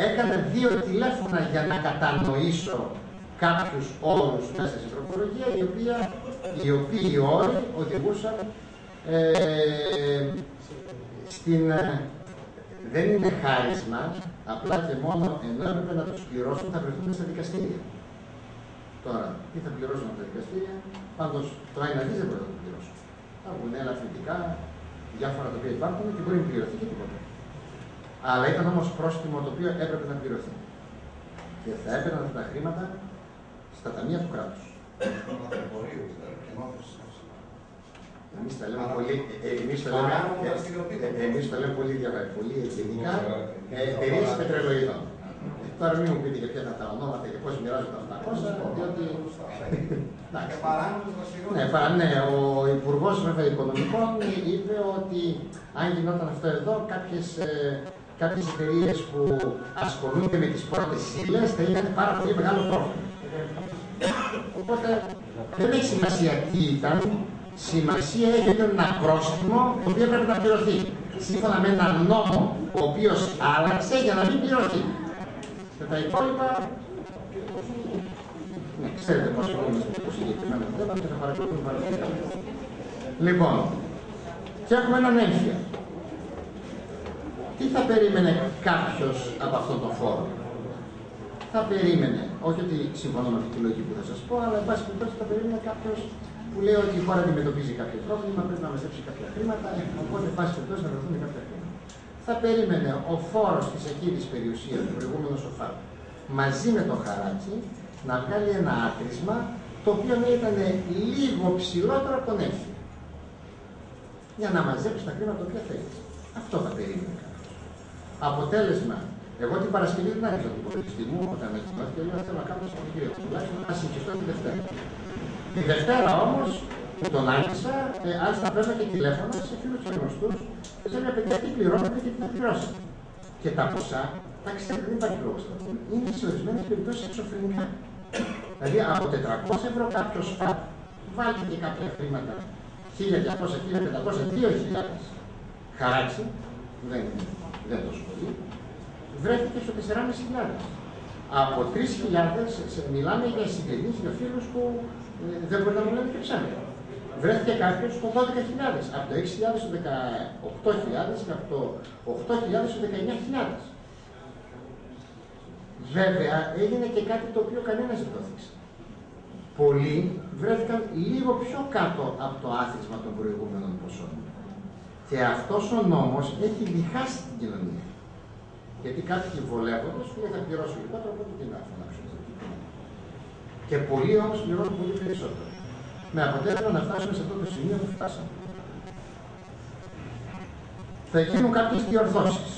έκανα 2 τηλέφωνα για να κατανοήσω κάποιους όρους μέσα στην τροπολογία, οι οποίοι όροι οδηγούσαν δεν είναι χάρισμα, απλά και μόνο ενώ έπρεπε να τους πληρώσουν θα βρεθούν στα δικαστήρια. Τώρα, τι θα πληρώσουν από τα δικαστήρια, πάντως το ένα δεν μπορεί να το πληρώσουν. Θα βγουν ελαφρυντικά, διάφορα τα οποία υπάρχουν και μπορεί να πληρωθεί και τίποτα. Αλλά ήταν όμως πρόστιμο το οποίο έπρεπε να πληρωθεί. Και θα έπαιρναν αυτά τα χρήματα στα ταμεία του κράτους. Εμείς τα λέμε πολύ γενικά, εταιρείες πετρελοειδών. Τώρα μην μου πείτε για ποια ήταν τα ονόματα και πώς μοιράζονται αυτά τα 800, διότι... Ναι, ο Υπουργός βέβαια Οικονομικών είπε ότι αν γινόταν αυτό εδώ, κάποιες εταιρείες που ασχολούνται με τις πρώτες ύλες θα είχαν πάρα πολύ μεγάλο πρόβλημα. Οπότε δεν έχει σημασία τι ήταν, σημασία έχει ένα πρόστιμο το οποίο πρέπει να πληρωθεί. Σύμφωνα με έναν νόμο ο οποίος άλλαξε για να μην πληρωθεί. Και τα υπόλοιπα, ναι, ξέρετε πώς είμαστε στο συγκεκριμένο θέμα και θα παρακολουθούμε παραδείγματα. Λοιπόν, και έχουμε έναν έμφυα. Τι θα περίμενε κάποιος από αυτόν τον φόρο? Θα περίμενε, όχι ότι συμφωνώ με αυτή τη λογική που θα σας πω, αλλά εν πάση περιπτώσει θα περίμενε κάποιος που λέει ότι η χώρα αντιμετωπίζει κάποιο πρόβλημα, πρέπει να μαζέψει κάποια χρήματα, οπότε εν πάση περιπτώσει να βρεθούν κάποια χρήματα. Θα περίμενε ο φόρος της εκείρης περιουσίας, του προηγούμενου ΣΟΦΑ, μαζί με το χαράτσι, να βγάλει ένα άκρισμα το οποίο να ήταν λίγο ψηλότερο από τον έμφυα. Για να μαζέψει τα χρήματα τα οποία θέλει. Αυτό θα περίμενε κάποιος. Αποτέλεσμα, εγώ την Παρασκευή δεν άρχισα τον υπολογιστή μου, όταν ανακοινώθηκε, λέω θέλω να κάνω στον κύριο. Τουλάχιστον να συγχυστώ τη Δευτέρα. Τη Δευτέρα όμως, που τον άρχισα, άρχισα να παίρνω και τηλέφωνα σε φίλους και γνωστούς, και έλεγα παιδιά τι πληρώνετε και τι δεν πληρώσετε. Και τα ποσά, τα ξέρετε, δεν υπάρχει λόγος τώρα. Είναι σε ορισμένες περιπτώσεις εξωφρενικά. Δηλαδή από 400 ευρώ κάποιος βάλει και κάποια χρήματα, 1.200, 1.500, 2.000 χαράτσι, δεν είναι τόσο πολύ, βρέθηκε στο 4.500. Από 3.000 μιλάμε για συγγενείς, για φίλους που δεν μπορεί να μου λένε και ψέματα. Βρέθηκε κάποιος στο 12.000, από το 6.000 στο 18.000 και από το 8.000 στο 19.000. Βέβαια έγινε και κάτι το οποίο κανένας δεν το έθιξε. Πολλοί βρέθηκαν λίγο πιο κάτω από το άθροισμα των προηγούμενων ποσών. Και αυτός ο νόμος έχει διχάσει την κοινωνία. Γιατί κάποιοι βολεύονται, σου λέει θα πληρώσω λιγότερο, οπότε τι να φωνάξω. Και πολλοί όμως πληρώνουν πολύ περισσότερο. Με αποτέλεσμα να φτάσουμε σε αυτό το σημείο που φτάσαμε. Θα γίνουν κάποιες διορθώσεις.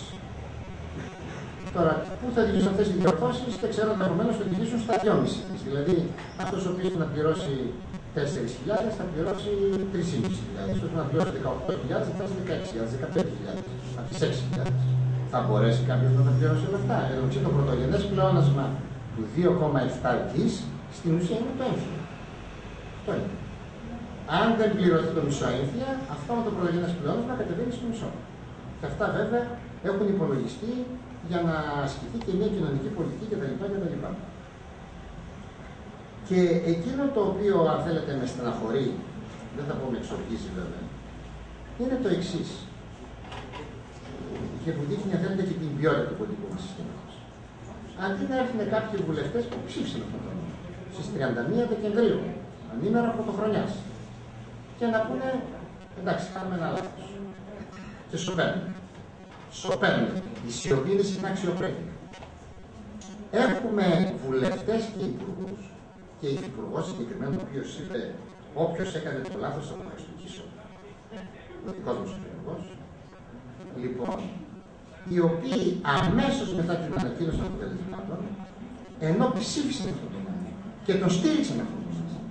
Τώρα, πού θα οδηγήσουν αυτές οι διορθώσεις, δεν ξέρω, ενδεχομένως θα οδηγήσουν στα 2,5. Δηλαδή, αυτός ο οποίος να πληρώσει 4.000 θα πληρώσει 3.500. Όσο να πληρώσει 18.000 θα φτάσει 16.000, 15.000, από τις 6.000. Θα μπορέσει κάποιος να τα πληρώσει όλα αυτά. Ενώ το πρωτογενές πλεόνασμα του 2,7 δις στην ουσία είναι το έμφυα. Αυτό είναι. Αν δεν πληρωθεί το μισό έμφυα, αυτό με το πρωτογενές πλεόνασμα κατεβαίνει στο μισό. Και αυτά βέβαια έχουν υπολογιστεί για να ασκηθεί και μια κοινωνική πολιτική κτλ. Και εκείνο το οποίο, αν θέλετε, με στεναχωρεί, δεν θα πω με εξοργίζει βέβαια, είναι το εξής. Και που δείχνει, αν θέλετε, και την ποιότητα του πολιτικού μας συστήματος. Αντί να έρθουν κάποιοι βουλευτές που ψήφισαν αυτόν τον νόμο στις 31 Δεκεμβρίου, ανήμερα πρωτοχρονιάς, και να πούνε, εντάξει, κάνουμε ένα λάθος. Και σωπαίνουν. Σωπαίνουν. Η σιωπή είναι στην αξιοπρέπεια. Έχουμε βουλευτές και υπουργούς, και η υπουργός συγκεκριμένου, ο οποίος είπε, όποιος έκανε το λάθος θα τον εξοικήσω. Ο δικός μας υπουργός. Λοιπόν, οι οποίοι αμέσως μετά την ανακοίνωση των αποτελεσμάτων, ενώ ψήφισαν αυτόν τον νόμο και τον στήριξαν αυτόν τον νόμο,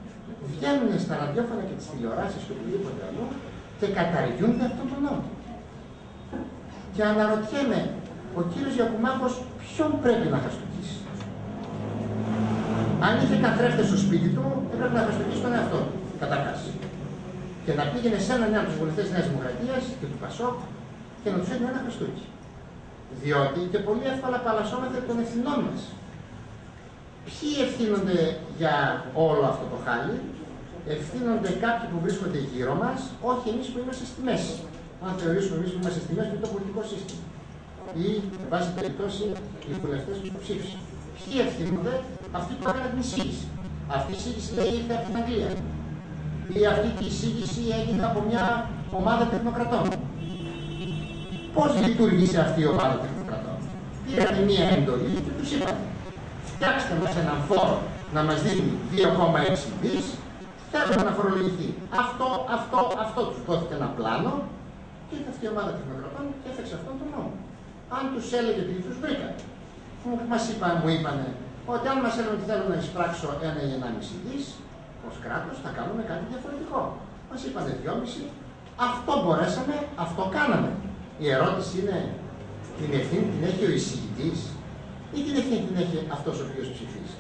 βγαίνουν στα ραδιόφωνα και τις τηλεοράσεις και οπουδήποτε αλλού και καταργούνται αυτόν τον νόμο. Και αναρωτιέμαι, ο κύριος Γιακουμάκος ποιον πρέπει να χαστούκίσει? Αν είχε καθρέφτες στο σπίτι του, έπρεπε να χαστούκίσει τον εαυτό του, καταρχάς. Και να πήγαινε σε έναν από τους βουλευτές της Νέας Δημοκρατίας και του ΠΑΣΟΚ και να τους έδινε ένα χαστούκι. Διότι και πολύ εύκολα παλασσόμαστε των ευθυνών μας. Ποιοι ευθύνονται για όλο αυτό το χάλι? Ευθύνονται κάποιοι που βρίσκονται γύρω μας, όχι εμείς που είμαστε στη μέση. Αν θεωρήσουμε εμείς που είμαστε στη μέση, είναι το πολιτικό σύστημα. Ή, εν πάση περιπτώσει, οι βουλευτές που ψήφισαν. Ποιοι ευθύνονται? Αυτοί που έκαναν την εισήγηση. Αυτή η εισήγηση ήρθε από την Αγγλία. Ή αυτή η εισήγηση έγινε από μια ομάδα τεχνοκρατών. Πώς λειτουργήσε αυτή η ομάδα τεχνοκρατών? Πήραν μια εντολή και τους είπαν: φτιάξτε μας έναν φόρο να μας δίνει 2,6 δις, θέλουμε να φορολογηθεί. Αυτό τους δόθηκε ένα πλάνο και ήρθε αυτή η ομάδα τεχνοκρατών και έφτιαξε αυτόν τον νόμο. Αν τους έλεγε, επειδή τους βρήκαν, μου είπανε ότι αν μας έλεγαν ότι θέλω να εισπράξω 1 ή 1,5 δις, ως κράτος θα κάνουμε κάτι διαφορετικό. Μας είπανε 2,5, αυτό μπορέσαμε, αυτό κάναμε. Η ερώτηση είναι, την ευθύνη την έχει ο εισηγητής ή την ευθύνη την έχει αυτός ο οποίος ψηφίζει?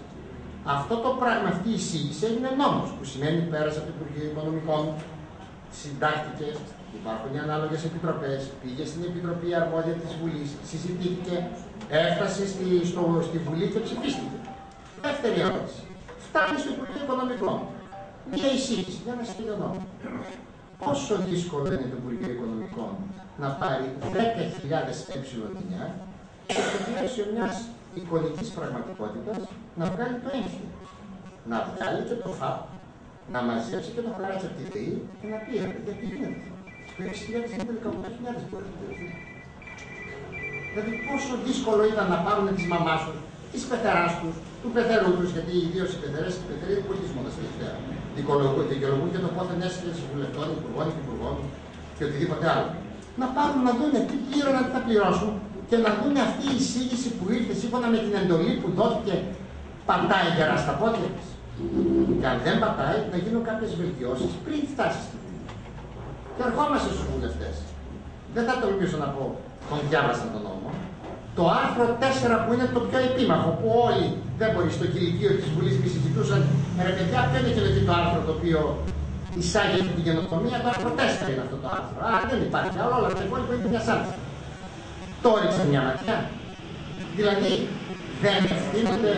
Αυτό το πράγμα, αυτή η εισήγηση έγινε νόμος, που σημαίνει πέρασε από το Υπουργείο Οικονομικών, συντάχθηκε, υπάρχουν οι ανάλογες επιτροπές, πήγε στην Επιτροπή Αρμόδια της Βουλής, συζητήθηκε, έφτασε στη Βουλή και ψηφίστηκε. Δεύτερη ερώτηση. Φτάνει στο Υπουργείο Οικονομικών. Μία εισήγηση για ένα στείλει νόμο. Πόσο δύσκολο είναι το Υπουργείο Οικονομικών να πάρει 10.000 ε9 και στο πλαίσιο μιας εικονικής πραγματικότητας να βγάλει το έμφυο. Να βγάλει και το ΦΑΠ, να μαζέψει και το χαράτσι από τη ΔΕΗ και να πει: γιατί γίνεται? Το 6.000 είναι 18.000 μπορεί να πει. Δηλαδή, πόσο δύσκολο ήταν να πάρουν τις μαμάς τους, τις πεθεράς τους, του πεθερού τους, γιατί ιδίως οι πεθερές και οι πεθεροί είναι πολύ μόνο τελευταία. Δικαιολογούν και το πόθεν έσχεση βουλευτών, υπουργών, υπουργών και οτιδήποτε άλλο. Να πάρουν να δουν τι πλήρωναν, τι θα πληρώσουν και να δουν αυτή η εισήγηση που ήρθε σύμφωνα με την εντολή που δόθηκε, πατάει γερά στα πόδια της. Και αν δεν πατάει, να γίνουν κάποιες βελτιώσεις πριν φτάσει στη Βουλή. Και ερχόμαστε στους βουλευτές. Δεν θα τολμήσω να πω, τον διάβασαν τον νόμο. Το άρθρο 4 που είναι το πιο επίμαχο, που όλοι δεν μπορεί στο κηλικείο της Βουλής μη συζητούσαν, ρε παιδιά, ποιο είναι και το άρθρο το οποίο εισάγει την γενοκτονία? Το άρθρο 4 είναι αυτό το άρθρο. Άρα δεν υπάρχει άλλο, όλα τα υπόλοιπα είναι μια σάλτσα. Το έριξε μια ματιά. Δηλαδή, δεν ευθύνονται,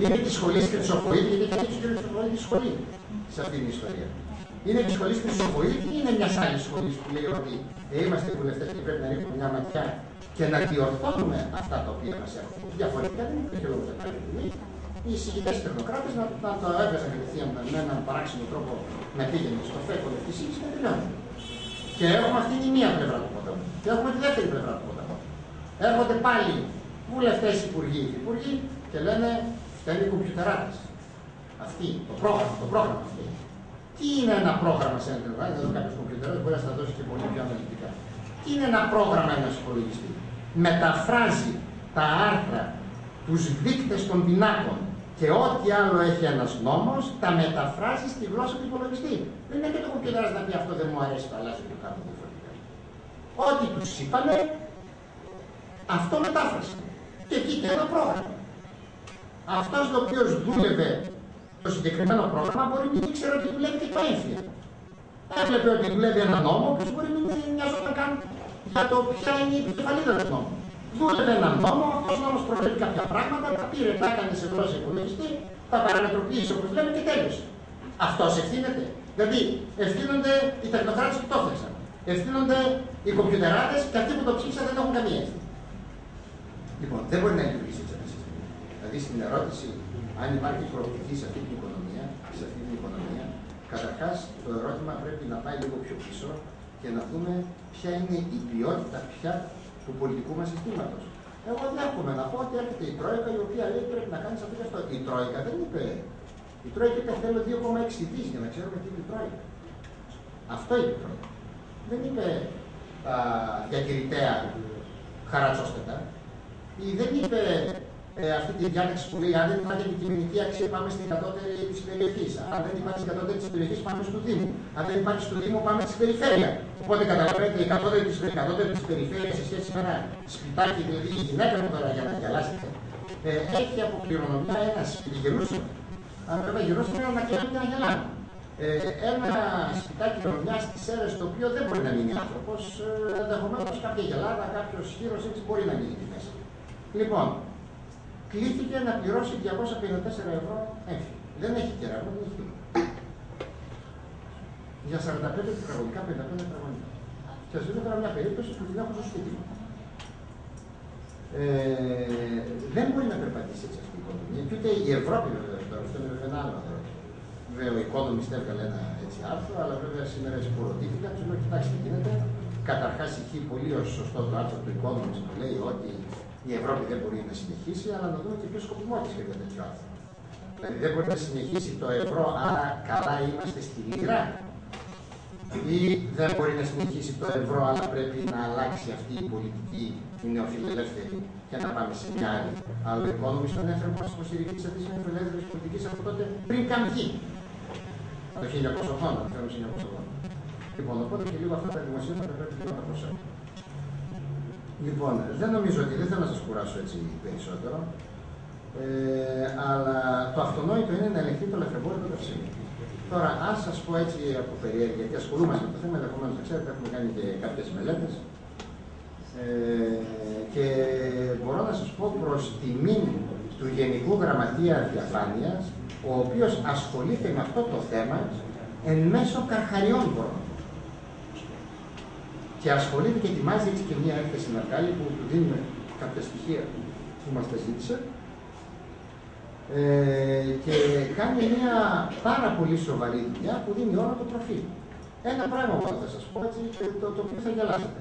είναι τη σχολή και τη Σοφοή, γιατί και του κύριου Σοφοή τη σχολή σε αυτή την ιστορία. Είναι τη σχολή και τη Σοφοή ή είναι μια άλλη σχολή που λέει ότι είμαστε βουλευτές και πρέπει να ρίχνουμε μια ματιά και να διορθώνουμε αυτά τα οποία μας έχουν? Διαφορετικά δεν υπήρχε λόγο να κάνει. Οι εισηγητές τεχνοκράτες να το έβγαζαν κατευθείαν με έναν παράξενο τρόπο να πήγαινε στο φέκο τη εισήγηση και τελειώνει. Και έχουμε αυτή τη μία πλευρά του ποταμού. Και έχουμε τη δεύτερη πλευρά του ποταμού. Έρχονται πάλι βουλευτές, υπουργοί και υπουργοί και λένε φταίνουν οι κομπιουτεράτες. Αυτή, το πρόγραμμα αυτό. Τι είναι ένα πρόγραμμα σε ένα τηλεφώνημα? Εδώ κάποιος κομπιουτεράτες μπορεί να στα δώσει και πολύ πιο αναλυτικά. Τι είναι ένα πρόγραμμα ένας υπολογιστή? Μεταφράζει τα άρθρα, τους δείκτες των πινάκων και ό,τι άλλο έχει ένας νόμος, τα μεταφράζει στη γλώσσα του υπολογιστή. Δεν είναι και το κομπιουτεράς να πει αυτό δεν μου αρέσει, το αλλάζω και κάνω διαφορετικά. Ό,τι τους είπανε, αυτό μετάφρασε. Και εκεί και ένα πρόγραμμα. Αυτός ο οποίος δούλευε το συγκεκριμένο πρόγραμμα μπορεί να μην ήξερε ότι δουλεύει και το έμφυα. Έβλεπε ότι δουλεύει ένα νόμο, που μπορεί να μην νοιάζονταν καν για το ποια είναι η επικεφαλίδα του νόμου. Δούλευε έναν νόμο, αυτός νόμος προβλέπει κάποια πράγματα, τα πήρε, τα έκανε σε γλώσσα υπολογιστή, τα παρανατροποποίησε όπως λέμε και τέλειωσε. Αυτός ευθύνεται? Δηλαδή, ευθύνονται οι τεχνοκράτες που το έφτιαξαν. Ευθύνονται οι κομπιουτεράτες και αυτοί που το ψήφισαν δεν έχουν καμία ευθύνη. Λοιπόν, δεν μπορεί να λειτουργήσει έτσι ένα σύστημα. Δηλαδή, στην ερώτηση αν υπάρχει προοπτική σε αυτή την οικονομία, καταρχάς το ερώτημα πρέπει να πάει λίγο πιο πίσω και να δούμε ποια είναι η ποιότητα πια του πολιτικού μας συστήματος. Εγώ δέχομαι να πω ότι έρχεται η Τρόικα η οποία λέει πρέπει να κάνει αυτό και αυτό. Η Τρόικα δεν είπε. Η Τρόικα είπε θέλω 2,6 δις για να ξέρουμε τι είναι η Τρόικα. Αυτό είπε η Τρόικα. Δεν είπε διακηρυτέα χαρατσόστετα. Ή δεν είπε αυτή τη διάταξη που λέει: αν δεν υπάρχει αντικειμενική αξία, πάμε στην κατώτερη τη περιοχή. Αν δεν υπάρχει στην κατώτερη τη περιοχή, πάμε στο Δήμο. Αν δεν υπάρχει στο Δήμο, πάμε στην περιφέρεια. Οπότε καταλαβαίνετε, η κατώτερη τη περιφέρεια σε σχέση με ένα σπιτάκι, δηλαδή η γυναίκα μου τώρα για να γελάσετε, έχει από κληρονομιά ένα σπίτι γερούσιμο. Αν βέβαια γερούσιμο είναι να κλείνει και να γελάμε. Ένα σπιτάκι κληρονομιά στι Σέρρες, το οποίο δεν μπορεί να μείνει άνθρωπο, ενδεχομένω κάποια γελάδα, κάποιο χείρο έτσι μπορεί να μείνει εκεί μέσα. Λοιπόν, κλήθηκε να πληρώσει 254 ευρώ έμφυ. Δεν έχει κεραυνό, δεν έχει τίποτα. Για 45 τετραγωνικά, 55 τετραγωνικά. Και σας δίνω τώρα μια περίπτωση που την έχω στο σπίτι μου. Δεν μπορεί να περπατήσει έτσι αυτή η οικονομία. Και ούτε η Ευρώπη βέβαια τώρα, αυτό είναι βέβαια ένα άλλο εδώ. Βέβαια ο Economist έβγαλε ένα έτσι άρθρο, αλλά βέβαια σήμερα σποροτήθηκα. Του λέω: κοιτάξτε τι γίνεται. Καταρχάς έχει πολύ σωστό το άρθρο του Economist που λέει ότι η Ευρώπη δεν μπορεί να συνεχίσει, αλλά να δούμε και ποιο σκοπιμό της για τέτοιο άρθρο. Δηλαδή δεν μπορεί να συνεχίσει το ευρώ, άρα καλά είμαστε στη λίρα. Ή δεν μπορεί να συνεχίσει το ευρώ, αλλά πρέπει να αλλάξει αυτή η πολιτική, η νεοφιλελεύθερη, και να πάμε σε μια άλλη. Αλλά ο Economist τον έφερε όπως υποστηρικτής αυτής της νεοφιλελεύθερης πολιτικής από τότε πριν καν βγει. Το 1980, το 1980. Λοιπόν, οπότε και λίγο αυτά τα δημοσίευματα πρέπει να τα προσέχουμε. Λοιπόν, δεν νομίζω ότι δεν θέλω να σας κουράσω έτσι περισσότερο, αλλά το αυτονόητο είναι να ελεγχθεί το λαθρεμπόριο των καυσίμων. Τώρα, αν σας πω έτσι από περιέργεια, γιατί ασχολούμαστε με το θέμα, ενδεχομένως να ξέρετε, έχουμε κάνει και κάποιες μελέτες, και μπορώ να σας πω προς τιμή του Γενικού Γραμματεία Διαφάνειας, ο οποίος ασχολείται με αυτό το θέμα εν μέσω καρχαριών μπορώ. Και ασχολείται και ετοιμάζει έτσι και μία έκθεση να βγάλει που του δίνουμε κάποια στοιχεία που μας τα ζήτησε. Και κάνει μια πάρα πολύ σοβαρή δουλειά που δίνει όλο το προφίλ. Ένα πράγμα που θα σας πω έτσι, το οποίο θα γελάσετε.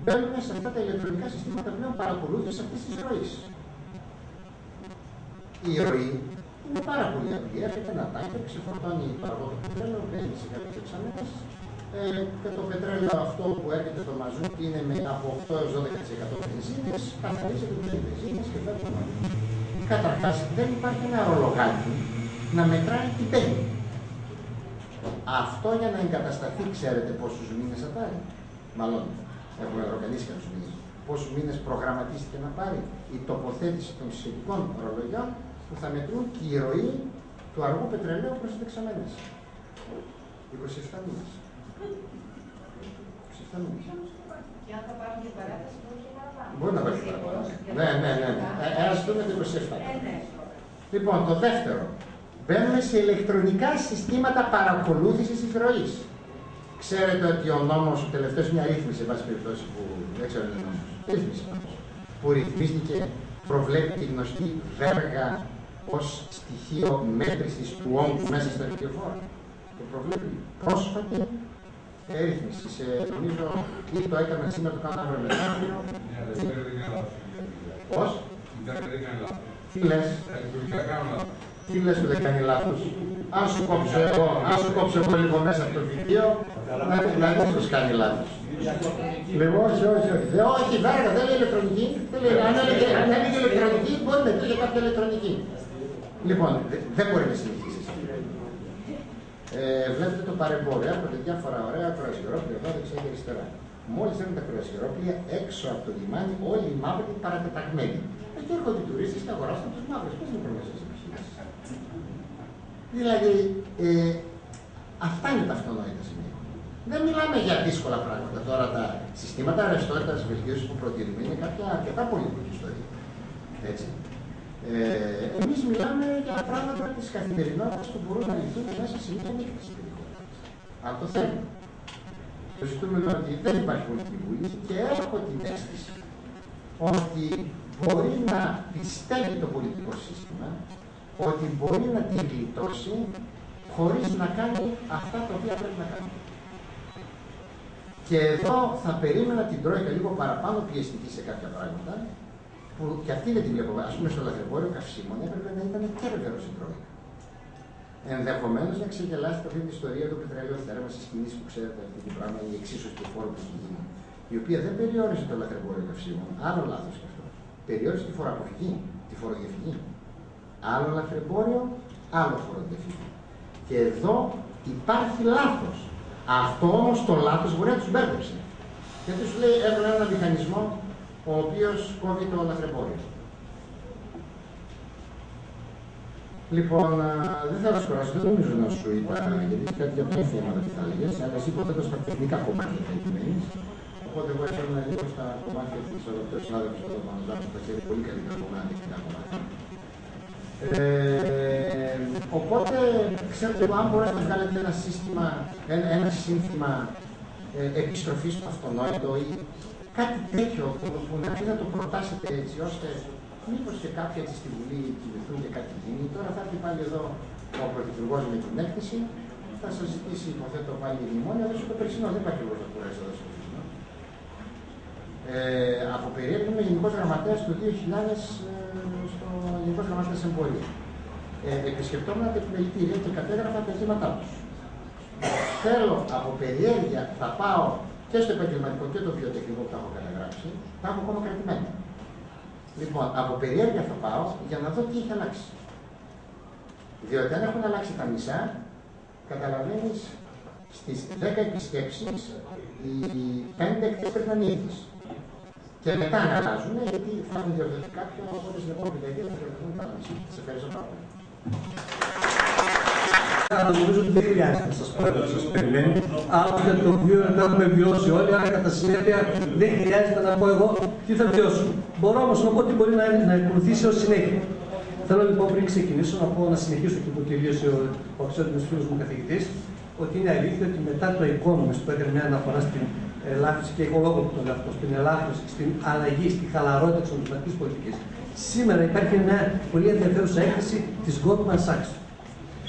Μπαίνουμε σε αυτά τα ηλεκτρονικά συστήματα πλέον παρακολούθηση αυτής της ροής. Η ροή είναι πάρα πολύ απλή. Έρχεται ένα τάκερ, ξεφορτώνει παραγωγό το πετρέλαιο, μπαίνει σε κάποιες εξάμηνες. Και το πετρέλαιο αυτό που έρχεται στο μαζούκ είναι με από 8 έως 12% βενζίνες, καθαρίζεται με τις βενζίνες και φέρνει το μαζούκ. Καταρχάς, δεν υπάρχει ένα ρολογάκι να μετράει την μπαίνει. Αυτό για να εγκατασταθεί, ξέρετε πόσους μήνες θα πάρει. Μάλλον, έχουμε οργανίσει κάποιους μήνες. Πόσους μήνες προγραμματίστηκε να πάρει η τοποθέτηση των σχετικών ρολογιών που θα μετρούν και η ροή του αργού πετρελαίου προς τις δεξαμενές. 27 μήνες. 27 μήνες. Και αν θα πάρουν και παράταση, μπορεί να πάρει παράταση. Ναι. Ας δούμε το 27. Λοιπόν, το δεύτερο. Μπαίνουμε σε ηλεκτρονικά συστήματα παρακολούθησης της ροής. Ξέρετε ότι ο νόμος, ο τελευταίος, μια ρύθμιση, εν πάση περιπτώσει, που δεν ξέρω αν είναι νόμος, ρύθμιση, που ρυθμίστηκε, προβλέπει τη γνωστή βέργα ως στοιχείο μέτρησης του όγκου μέσα στα ρηχιοφόρα. Το προβλέπει πρόσφατη ρύθμιση. Νομίζω ή το έκανα σήμερα, το κάνω αύριο μεθαύριο. Πώς? Τι λες? Τι λες που δεν κάνει λάθος? Αν σου κόψω εγώ λίγο μέσα από το βιβλίο, να δεις πως κάνει λάθος. Λοιπόν, όχι, βέβαια, δεν είναι ηλεκτρονική. Αν είναι ηλεκτρονική, μπορεί να πει για κάποια ηλεκτρονική. Λοιπόν, δεν μπορεί να συνεχίσει. Βλέπετε το παρεμπόριο. Έρχονται διάφορα ωραία κρουαζιερόπλια εδώ δεξιά και αριστερά. Μόλις έρχονται τα κρουαζιερόπλια έξω από το λιμάνι, όλοι οι μαύροι παρατεταγμένοι. Εκεί έρχονται οι τουρίστες και αγοράσουν τους μαύρους. Πώς είναι οι προμεσαίες επιχειρήσεις? Δηλαδή, αυτά είναι τα αυτονόητα σημεία. Δεν μιλάμε για δύσκολα πράγματα. Τώρα τα συστήματα ρευστότητας βελτίωσης που προτείνουμε είναι κάποια αρκετά πολύπλοκη ιστορία. Έτσι. Εμείς μιλάμε για πράγματα της καθημερινότητας που μπορούν να λυθούν μέσα σε μια νύχτα περιοχή. Αν το θέλουμε. Το ζητούμε ότι δεν υπάρχει πολιτική βούληση και έχω την αίσθηση ότι μπορεί να πιστεύει το πολιτικό σύστημα ότι μπορεί να την γλιτώσει χωρίς να κάνει αυτά τα οποία πρέπει να κάνει. Και εδώ θα περίμενα την Τρόικα λίγο παραπάνω πιεστική σε κάποια πράγματα, που και αυτή δεν την βλέπω. Ας πούμε, στο λαθρεμπόριο καυσίμων έπρεπε να ήταν κέρβερος η Τρόικα. Ενδεχομένως να ξεγελάσετε αυτή την ιστορία του πετρελαίου θέρμανσης σκηνής που ξέρετε αυτή την πράγμα, η εξίσωση του φόρου που έχει γίνει, η οποία δεν περιόρισε το λαθρεμπόριο καυσίμων. Άλλο λάθος και αυτό. Περιόρισε τη φοροαποφυγή. Τη φοροδιαφυγή. Άλλο λαθρεμπόριο, άλλο φοροδιαφυγή. Και εδώ υπάρχει λάθος. Αυτό όμως το λάθος μπορεί να τους μπέρδεψε. Γιατί σου λέει έβαλε ένα μηχανισμό ο οποίος κόβει το λαθρεμπόριο. Λοιπόν, δεν θα σου κουράσω, δεν νομίζω να σου είπα, γιατί κάτι για ποια θέματα τι θα έλεγες, αλλά εσύ υποθέτω στα τεχνικά κομμάτια θα επιμένεις. Οπότε εγώ έφερνα λίγο στα κομμάτια της οδοκτός συνάδελφος του Παναζάκου, που θα ξέρει πολύ καλύτερα από μένα τεχνικά κομμάτια. Οπότε, ξέρετε, αν μπορείτε να βγάλετε ένα σύστημα, ένα σύνθημα επιστροφής στο αυτονόητο ή κάτι τέτοιο που να αρχίσει να το προτάσετε έτσι ώστε μήπως και κάποιοι έτσι στη Βουλή κοιμηθούν και κάτι γίνει. Τώρα θα έρθει πάλι εδώ ο Πρωθυπουργός με την έκθεση, θα σας ζητήσει, υποθέτω, πάλι η μνημόνια, όσο το περσινό, δεν υπάρχει λόγος να κουράσει εδώ στο περσινό. Από περίεργο είμαι Γενικός Γραμματέας του 2000 στο Γενικός Γραμματέας Εμπορίου. Επισκεπτόμουν τα επιμελητήρια και κατέγραφα τα ζήματά τους. Θέλω από περιέργεια, θα πάω και στο επαγγελματικό και το βιοτεχνικό που τα έχω καταγράψει, τα έχω ακόμα κρατημένα. Λοιπόν, από περιέργεια θα πάω για να δω τι έχει αλλάξει. Διότι αν έχουν αλλάξει τα μισά, καταλαβαίνεις στις 10 επισκέψεις οι 5 εκτές πρέπει να είναι ίδιες. Και μετά να αλλάζουν γιατί θα έχουν διορθωθεί κάποιον, οπότε στην επόμενη δεκαετία θα διορθωθούν τα μισά. Σας ευχαριστώ πάρα πολύ. Νομίζω ότι δεν χρειάζεται να σας πω να σας περιμένει. Άλλωστε το οποίο το έχουμε βιώσει όλοι, άρα κατά συνέπεια δεν χρειάζεται να πω εγώ τι θα βιώσω. Μπορώ όμως να πω τι μπορεί να ακολουθήσει ως συνέχεια. Θέλω λοιπόν πριν ξεκινήσω να συνεχίσω και που τελείωσε ο αξιότιμος φίλος μου καθηγητής, ότι είναι αλήθεια ότι μετά το Economist που έκανε μια αναφορά στην ελάφρυνση και εγώ λόγω του τον αυτό, στην ελάφρυνση, στην αλλαγή, στη χαλαρότητα της νομισματικής πολιτικής, σήμερα υπάρχει μια πολύ ενδιαφέρουσα έκθεση της Goldman Sachs.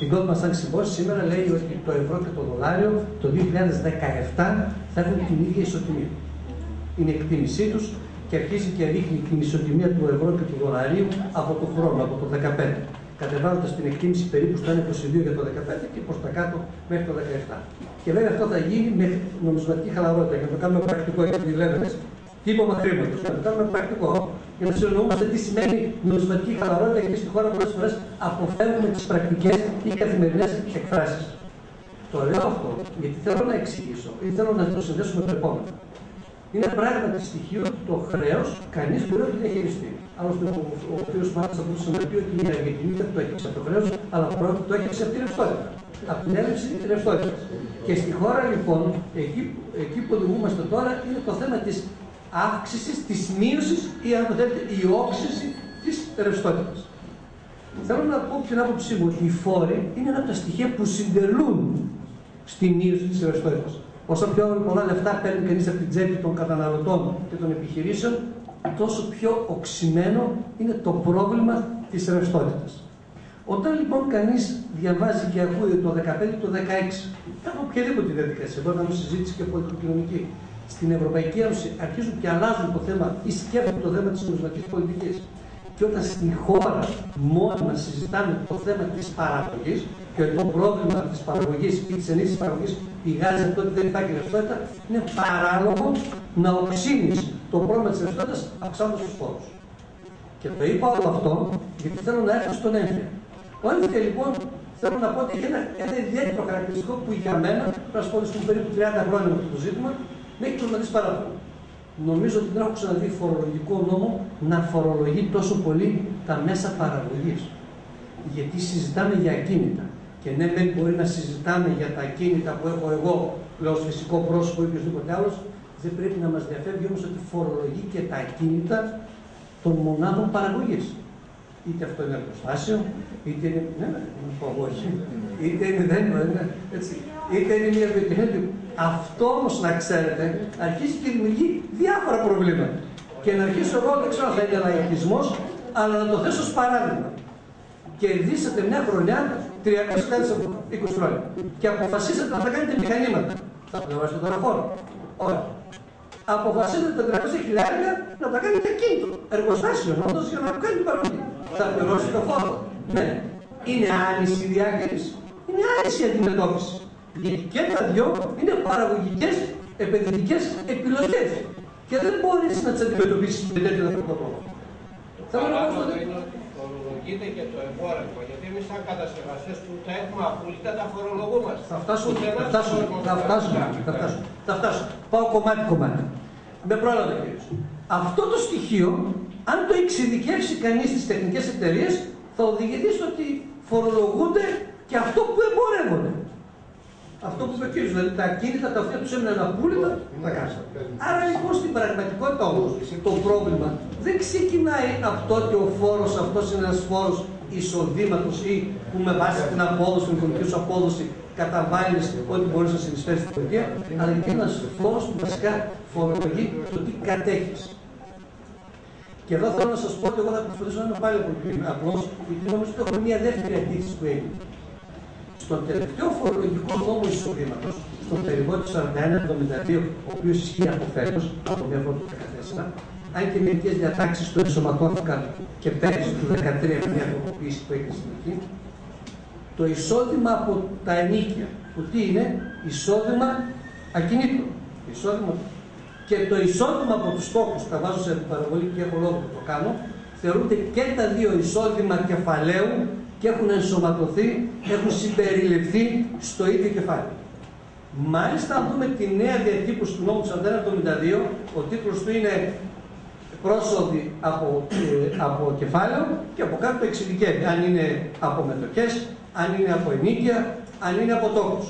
Η Goldman Sachs σήμερα λέει ότι το ευρώ και το δολάριο το 2017 θα έχουν την ίδια ισοτιμία. Είναι η εκτίμησή τους και αρχίζει και ρίχνει την ισοτιμία του ευρώ και του δολαρίου από το χρόνο, από το 2015. Κατεβάζοντας την εκτίμηση περίπου στο 1,22 για το 2015 και προς τα κάτω μέχρι το 2017. Και βέβαια αυτό θα γίνει με νομισματική χαλαρότητα. Για να το κάνουμε πρακτικό, γιατί λέμε τύπωμα χρήματος. Να το κάνουμε πρακτικό. Για να συνεννοούμαστε τι σημαίνει νομισματική χαλαρότητα, γιατί στη χώρα πολλές φορές αποφεύγουμε τις πρακτικές ή καθημερινές εκφράσεις. Το λέω αυτό γιατί θέλω να εξηγήσω ή θέλω να το συνδέσω με το επόμενο. Είναι πράγματι στοιχείο το χρέος, κανείς μπορεί να το διαχειριστεί. Άλλωστε, ο κ. Μάρτης θα μπορούσε να πει ότι η Αργεντινή δεν το έχεις από το χρέος, αλλά πρώτα το έχεις από τη ρευστότητα. Από την έλλειψη της ρευστότητας. Και στη χώρα λοιπόν, εκεί που οδηγούμαστε τώρα, είναι το θέμα της αύξησης, της μείωσης ή αν θέλετε η όξυση της ρευστότητας. Θέλω να πω την άποψή μου ότι οι φόροι είναι ένα από τα στοιχεία που συντελούν στη μείωση της ρευστότητας. Όσο πιο πολλά λεφτά παίρνει κανείς από την τσέπη των καταναλωτών και των επιχειρήσεων, τόσο πιο οξυμένο είναι το πρόβλημα της ρευστότητας. Όταν λοιπόν κανείς διαβάζει και ακούει το 15 το 16, από οποιαδήποτε διαδικασία, μπορεί να είναι συζήτηση και πολιτικοκοινωνική, στην Ευρωπαϊκή Ένωση αρχίζουν και αλλάζουν το θέμα ή σκέφτονται το θέμα της νομισματικής πολιτικής. Και όταν στην χώρα μόνιμα συζητάμε το θέμα της παραγωγής και το πρόβλημα της παραγωγής ή της ενίσχυσης παραγωγής πηγάζει από το ότι δεν υπάρχει ρευστότητα, είναι παράλογο να οξύνεις το πρόβλημα της ρευστότητας αυξάνοντας τους φόρους. Και το είπα όλο αυτό γιατί θέλω να έρθω στον έμφυα. Ο έμφυα λοιπόν θέλω να πω ότι έχει ένα ιδιαίτερο χαρακτηριστικό που για μένα, πρέπει να σου πω ότι στον περίπου 30 χρόνια με αυτό το ζήτημα, με έχει προβληματίσει πάρα πολύ. Νομίζω ότι δεν έχω ξαναδεί φορολογικό νόμο να φορολογεί τόσο πολύ τα μέσα παραγωγής. Γιατί συζητάμε για ακίνητα. Και ναι, δεν μπορεί να συζητάμε για τα ακίνητα που έχω εγώ, λέω ως φυσικό πρόσωπο ή οποιοδήποτε άλλος, δεν πρέπει να μας διαφεύγει όμως ότι φορολογεί και τα ακίνητα των μονάδων παραγωγής. Είτε αυτό είναι εργοστάσιο, είτε είναι. Ναι, όχι. Είτε είναι. Έτσι. Είτε είναι μια βιοτεχνία. Αυτό όμως να ξέρετε, αρχίζει και δημιουργεί διάφορα προβλήματα. Και να αρχίσω εγώ, δεν ξέρω αν θα είναι λαϊκισμός, αλλά να το θέσω ως παράδειγμα. Κερδίσατε μια χρονιά 320 χρόνια και αποφασίσατε να τα κάνετε μηχανήματα. Θα πληρώσετε τον φόρο. Ωραία. Αποφασίσατε τα 300.000 να τα κάνετε κίνητο. Εργοστάσιο, να δώσει για να κάνει την παραγωγή. Θα πληρώσετε τον φόρο. Ναι. Είναι άνηση η διάκριση. Είναι άνηση η αντιμετώπιση. Γιατί και τα δυο είναι παραγωγικές, επενδυτικές επιλογές. Και δεν μπορείς να τις αντιμετωπίσεις με τέτοιο τρόπο. Θέλω να πω φορολογείται και το εμπόρευμα. Γιατί εμείς σαν κατασκευαστές που τα έχουμε απόλυτα τα φορολογούμαστε. Θα φτάσω. Πάω κομμάτι. Με πρόλαβε κύριος. Αυτό το στοιχείο, αν το εξειδικεύσει κανείς στις τεχνικές εταιρείες, θα οδηγηθεί στο ότι φορολογούνται και αυτό που εμπορεύονται. Αυτό που είπε ο κύριος, δηλαδή τα ακίνητα τα οποία τους έμειναν απόλυτα, τα κάνουν. Άρα λοιπόν στην πραγματικότητα όμως το πρόβλημα δεν ξεκινάει από το ότι ο φόρος αυτός είναι ένας φόρος εισοδήματος ή που με βάση την απόδοση, την οικονομική σου απόδοση καταβάλεις ό,τι μπορείς να συνεισφέρεις στην πολιτεία, αλλά είναι ένας φόρος που βασικά φορολογεί το τι κατέχεις. Και εδώ θέλω να σας πω ότι εγώ θα προσπαθήσω να είμαι πάλι πολύ απλός, γιατί νομίζω ότι έχω μια δεύτερη αντίθεση που έγινε. Στον τελευταίο φορολογικό νόμο εισοδήματος, στον περιβόητη 41-72, ο οποίος ισχύει από φέτος, από μια πρώτη καταθέσιμα, αν και μερικές διατάξεις το ενσωματώθηκαν και πέρυσι του 2013 με μια τροποποίηση που έγινε στην αρχή, το εισόδημα από τα ενίκια, που τι είναι, εισόδημα ακινήτων. Και το εισόδημα από τους στόχους, τα βάζω σε παραβολή και έχω λόγο που το κάνω, θεωρούνται και τα δύο εισόδημα κεφαλαίου και έχουν ενσωματωθεί, έχουν συμπεριληφθεί στο ίδιο κεφάλαιο. Μάλιστα, αν δούμε τη νέα διατύπωση του νόμου 41-72, ο τίτλος του είναι πρόσοδοι από κεφάλαιο και από κάτω το εξειδικεύει. Αν είναι από μετοχές, αν είναι από ενίκια, αν είναι από τόκους.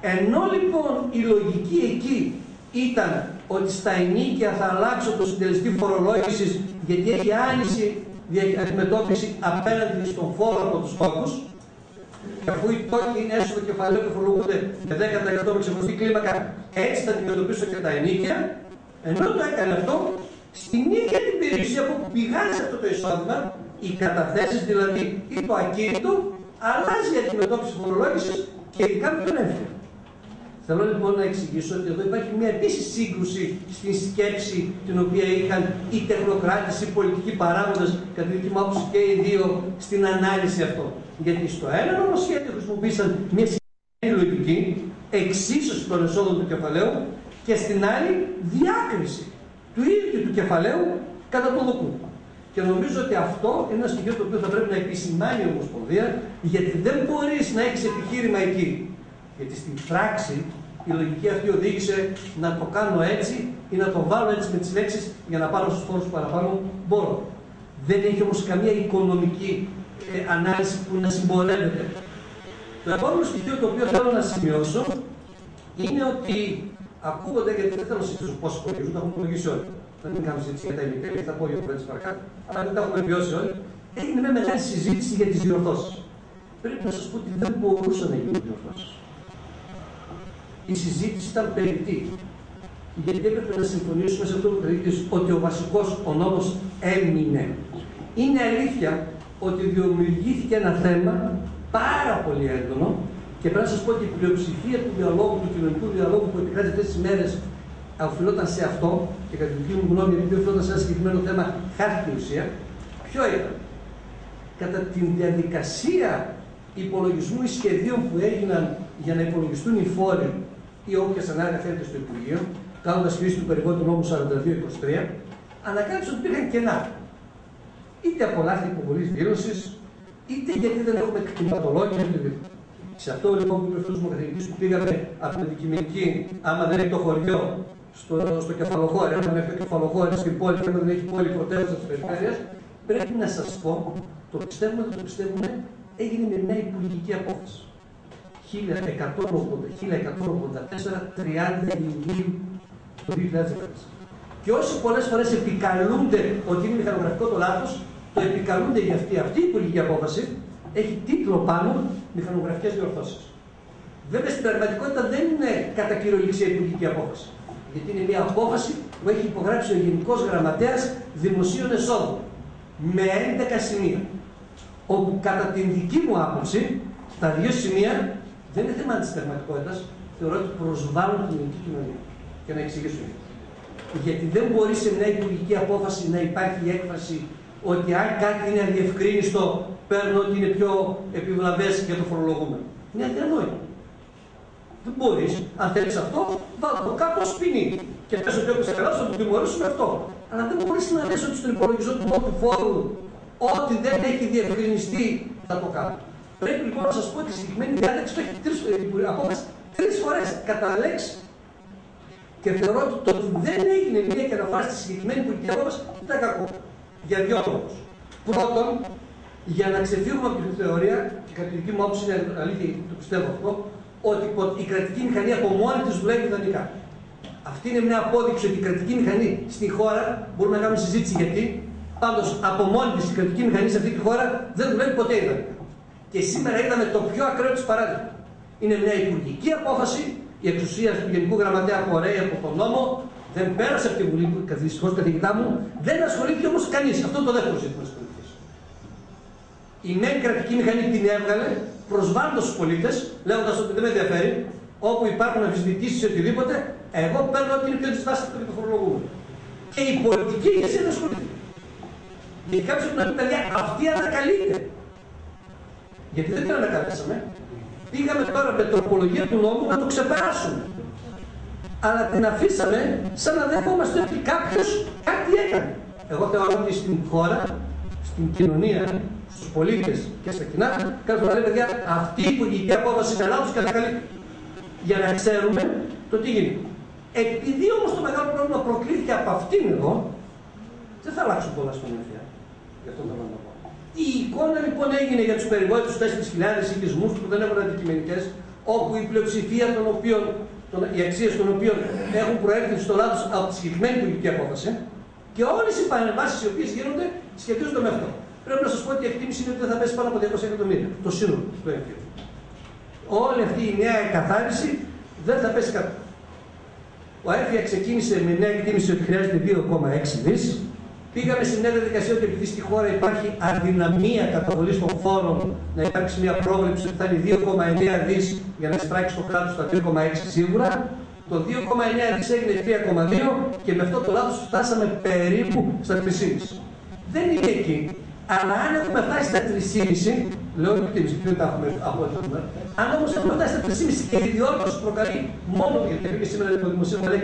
Ενώ λοιπόν η λογική εκεί ήταν ότι στα ενίκια θα αλλάξω το συντελεστή φορολόγησης γιατί έχει άνηση αντιμετώπιση απέναντι στον φόρο από τους τόκους, και αφού οι τόκοι είναι έσοδο κεφαλαίου και φορολογούνται με 10% με ξεχωριστή κλίμακα, έτσι θα αντιμετωπίσω και τα ενίκια, ενώ το έκανε αυτό στην ίδια την περιουσία που πηγάζει αυτό το εισόδημα, οι καταθέσεις δηλαδή ή το ακίνητο, αλλάζει η αντιμετώπιση φορολόγησης και ειδικά με τον έμφυο. Θέλω λοιπόν να εξηγήσω ότι εδώ υπάρχει μια επίσης σύγκρουση στην σκέψη την οποία είχαν οι τεχνοκράτες, οι πολιτικοί παράγοντες, κατά τη δική μου άποψη και οι δύο, στην ανάλυση αυτό. Γιατί στο ένα νομοσχέδιο χρησιμοποίησαν μια συγκεκριμένη λογική, εξίσωση των εσόδων του κεφαλαίου, και στην άλλη διάκριση του ίδιου του κεφαλαίου κατά το δοκού. Και νομίζω ότι αυτό είναι ένα στοιχείο το οποίο θα πρέπει να επισημάνει η Ομοσπονδία, γιατί δεν μπορείς να έχεις επιχείρημα εκεί. Γιατί στην πράξη η λογική αυτή οδήγησε να το κάνω έτσι ή να το βάλω έτσι με τις λέξεις για να πάρω στους φόρους που παραπάνω μπορώ. Δεν έχει όμως καμία οικονομική ανάλυση που να συμπορεύεται. Το επόμενο στοιχείο το οποίο θέλω να σημειώσω είναι ότι ακούγονται, γιατί δεν θέλω να συζητήσω πόσο κολλίζουν, τα έχουμε υπολογίσει όλοι. Να μην κάνουμε συζήτηση για τα ηλικία, γιατί θα πω για κουβέντες παρακάτω, αλλά δεν τα έχουμε βιώσει όλοι. Έγινε μια μεγάλη συζήτηση για τις διορθώσεις. Πρέπει να σας πω ότι δεν μπορούσαν να γίνουν διορθώσεις. Η συζήτηση ήταν περιττή. Γιατί έπρεπε να συμφωνήσουμε σε αυτό το κριτήριο ότι ο βασικός ο νόμος έμεινε. Είναι αλήθεια ότι δημιουργήθηκε ένα θέμα πάρα πολύ έντονο και πρέπει να σας πω ότι η πλειοψηφία του διαλόγου, του κοινωνικού διαλόγου που επικράτησε αυτές τις μέρες, οφειλόταν σε αυτό και κατά τη δική μου γνώμη, επειδή οφειλόταν σε ένα συγκεκριμένο θέμα, χάθηκε η ουσία. Ποιο ήταν? Κατά τη διαδικασία υπολογισμού ή σχεδίων που έγιναν για να υπολογιστούν οι φόροι ή όποια ανάγκη φαίνεται στο Υπουργείο, κάνοντας χρήση του περιβόητου νόμου 42-23, ανακάλυψε ότι υπήρχαν κενά. Είτε από λάθη υποβολής δήλωσης, είτε γιατί δεν έχουμε κτηματολόγια. Σε αυτό λοιπόν που είπε ο μου καθηγητής που πήγαμε από την αντικειμενική, άμα δεν έχει το χωριό στο κεφαλοχώρι, άμα έχει το κεφαλοχώρι στην πόλη και άμα δεν έχει πόλη πρωτεύουσα της περιφέρειας, πρέπει να σας πω, το πιστεύουμε, δεν το πιστεύουμε, έγινε με μια υπουργική απόφαση. 1184, 30 Ιουλίου του 2014. Και όσοι πολλές φορές επικαλούνται ότι είναι μηχανογραφικό το λάθος, το επικαλούνται για αυτή η υπουργική απόφαση, έχει τίτλο πάνω μηχανογραφικές διορθώσεις. Βέβαια στην πραγματικότητα δεν είναι κατά κυριολεξία υπουργική απόφαση. Γιατί είναι μια απόφαση που έχει υπογράψει ο Γενικός Γραμματέας Δημοσίων Εσόδων με 11 σημεία. Όπου κατά την δική μου άποψη, τα δύο σημεία δεν είναι θέμα της πραγματικότητας, θεωρώ ότι προσβάλλουν την ελληνική κοινωνία. Και να εξηγήσω γιατί. Γιατί δεν μπορεί σε μια υπουργική απόφαση να υπάρχει η έκφραση ότι αν κάτι είναι αδιευκρίνιστο, παίρνω ότι είναι πιο επιβλαβές για το φορολογούμενο. Είναι αδιανόητο. Δεν μπορεί, αν θέλει αυτό, βάλω το κάτω ως ποινή. Και πες ότι όπως καλά θα το τιμωρήσουμε αυτό. Αλλά δεν μπορεί να λες ότι στον υπολογισμό του πρώτου φόρου Ό,τι δεν έχει διευκρινιστεί θα το κάνω. Πρέπει λοιπόν να σας πω ότι η συγκεκριμένη διάταξη το έχει απόφαση 3 φορές κατά λέξη. Και θεωρώ ότι το ότι δεν έγινε μία και αναφορά στη συγκεκριμένη πολιτική απόφαση ήταν κακό. Για 2 λόγους. Πρώτον, για να ξεφύγουμε από την θεωρία, και κατά τη δική μου άποψη είναι αλήθεια, το πιστεύω αυτό, ότι η κρατική μηχανή από μόνη της δουλεύει ιδανικά. Αυτή είναι μια απόδειξη ότι η κρατική μηχανή στη χώρα, μπορούμε να κάνουμε συζήτηση γιατί, πάντως από μόνη της η κρατική μηχανή σε αυτή τη χώρα δεν δουλεύει ποτέ ιδανικά. Και σήμερα είδαμε το πιο ακραίο της παράδειγμα. Είναι μια υπουργική απόφαση, η εξουσία του Γενικού Γραμματέα απορρέει από τον νόμο, δεν πέρασε από τη Βουλή, δυστυχώς καθηγητά μου, δεν ασχολήθηκε όμως κανείς. Αυτό είναι το δεύτερο ζήτημα της πολιτικής. Η μεν κρατική μηχανή την έβγαλε, προσβάλλοντας τους πολίτες, λέγοντας ότι δεν με ενδιαφέρει, όπου υπάρχουν αμφισβητήσεις ή οτιδήποτε, εγώ παίρνω ότι είναι πιο δυσβάστατο για το φορολογούμενο. Και η πολιτική ηγεσία δεν ασχολείται. Γιατί κάποιος πρέπει να πει, παιδιά, αυτή ανακαλείται. Γιατί δεν την ανακαλέσαμε. Πήγαμε τώρα με τροπολογία του νόμου να το ξεπεράσουμε. Αλλά την αφήσαμε σαν να δεχόμαστε ότι κάποιος κάτι έκανε. Εγώ θεωρώ ότι στην χώρα, στην κοινωνία, στους πολίτες και στα κοινά, κάποιος να λέει, παιδιά, αυτή η υπουργική απόφαση είναι λάθος και ανακαλείται. Για να ξέρουμε το τι γίνεται. Επειδή όμως το μεγάλο πρόβλημα προκλήθηκε από αυτήν εδώ, δεν θα αλλάξουν πολλά στον ΕΦΙΑ. Γι' αυτό θέλω να πω. Η εικόνα λοιπόν έγινε για τους περιβόητους 4.000 οικισμούς που δεν έχουν αντικειμενικές, όπου η πλειοψηφία των οποίων, οι αξίες των οποίων έχουν προέρχεται στο λάθος από τη συγκεκριμένη πολιτική απόφαση και όλες οι παρεμβάσεις οι οποίες γίνονται σχετίζονται με αυτό. Πρέπει να σας πω ότι η εκτίμηση είναι ότι δεν θα πέσει πάνω από 200 εκατομμύρια το σύνολο του ΕΦΙΑ. Όλη αυτή η νέα εκαθάριση δεν θα πέσει κάτω. Ο ΕΦΙΑ ξεκίνησε με μια εκτίμηση ότι χρειάζεται 2,6 δις. Πήγαμε σε μια διαδικασία ότι επειδή στη χώρα υπάρχει αδυναμία καταβολής των φόρων, να υπάρξει μια πρόβλεψη ότι θα είναι 2,9 δις για να εισπράξει το κράτος στα 3,6 σίγουρα. Το 2,9 δις έγινε 3,2 και με αυτό το λάθος φτάσαμε περίπου στα 3,5. Δεν είναι εκεί. Αλλά αν έχουμε φτάσει στα 3,5, λέω εκτίμηση, δεν τα έχουμε απόλυτα. Αν όμως έχουμε φτάσει στα 3,5 και η διόρθωση προκαλεί μόνο γιατί πήγε σήμερα το δημοσίευμα λέει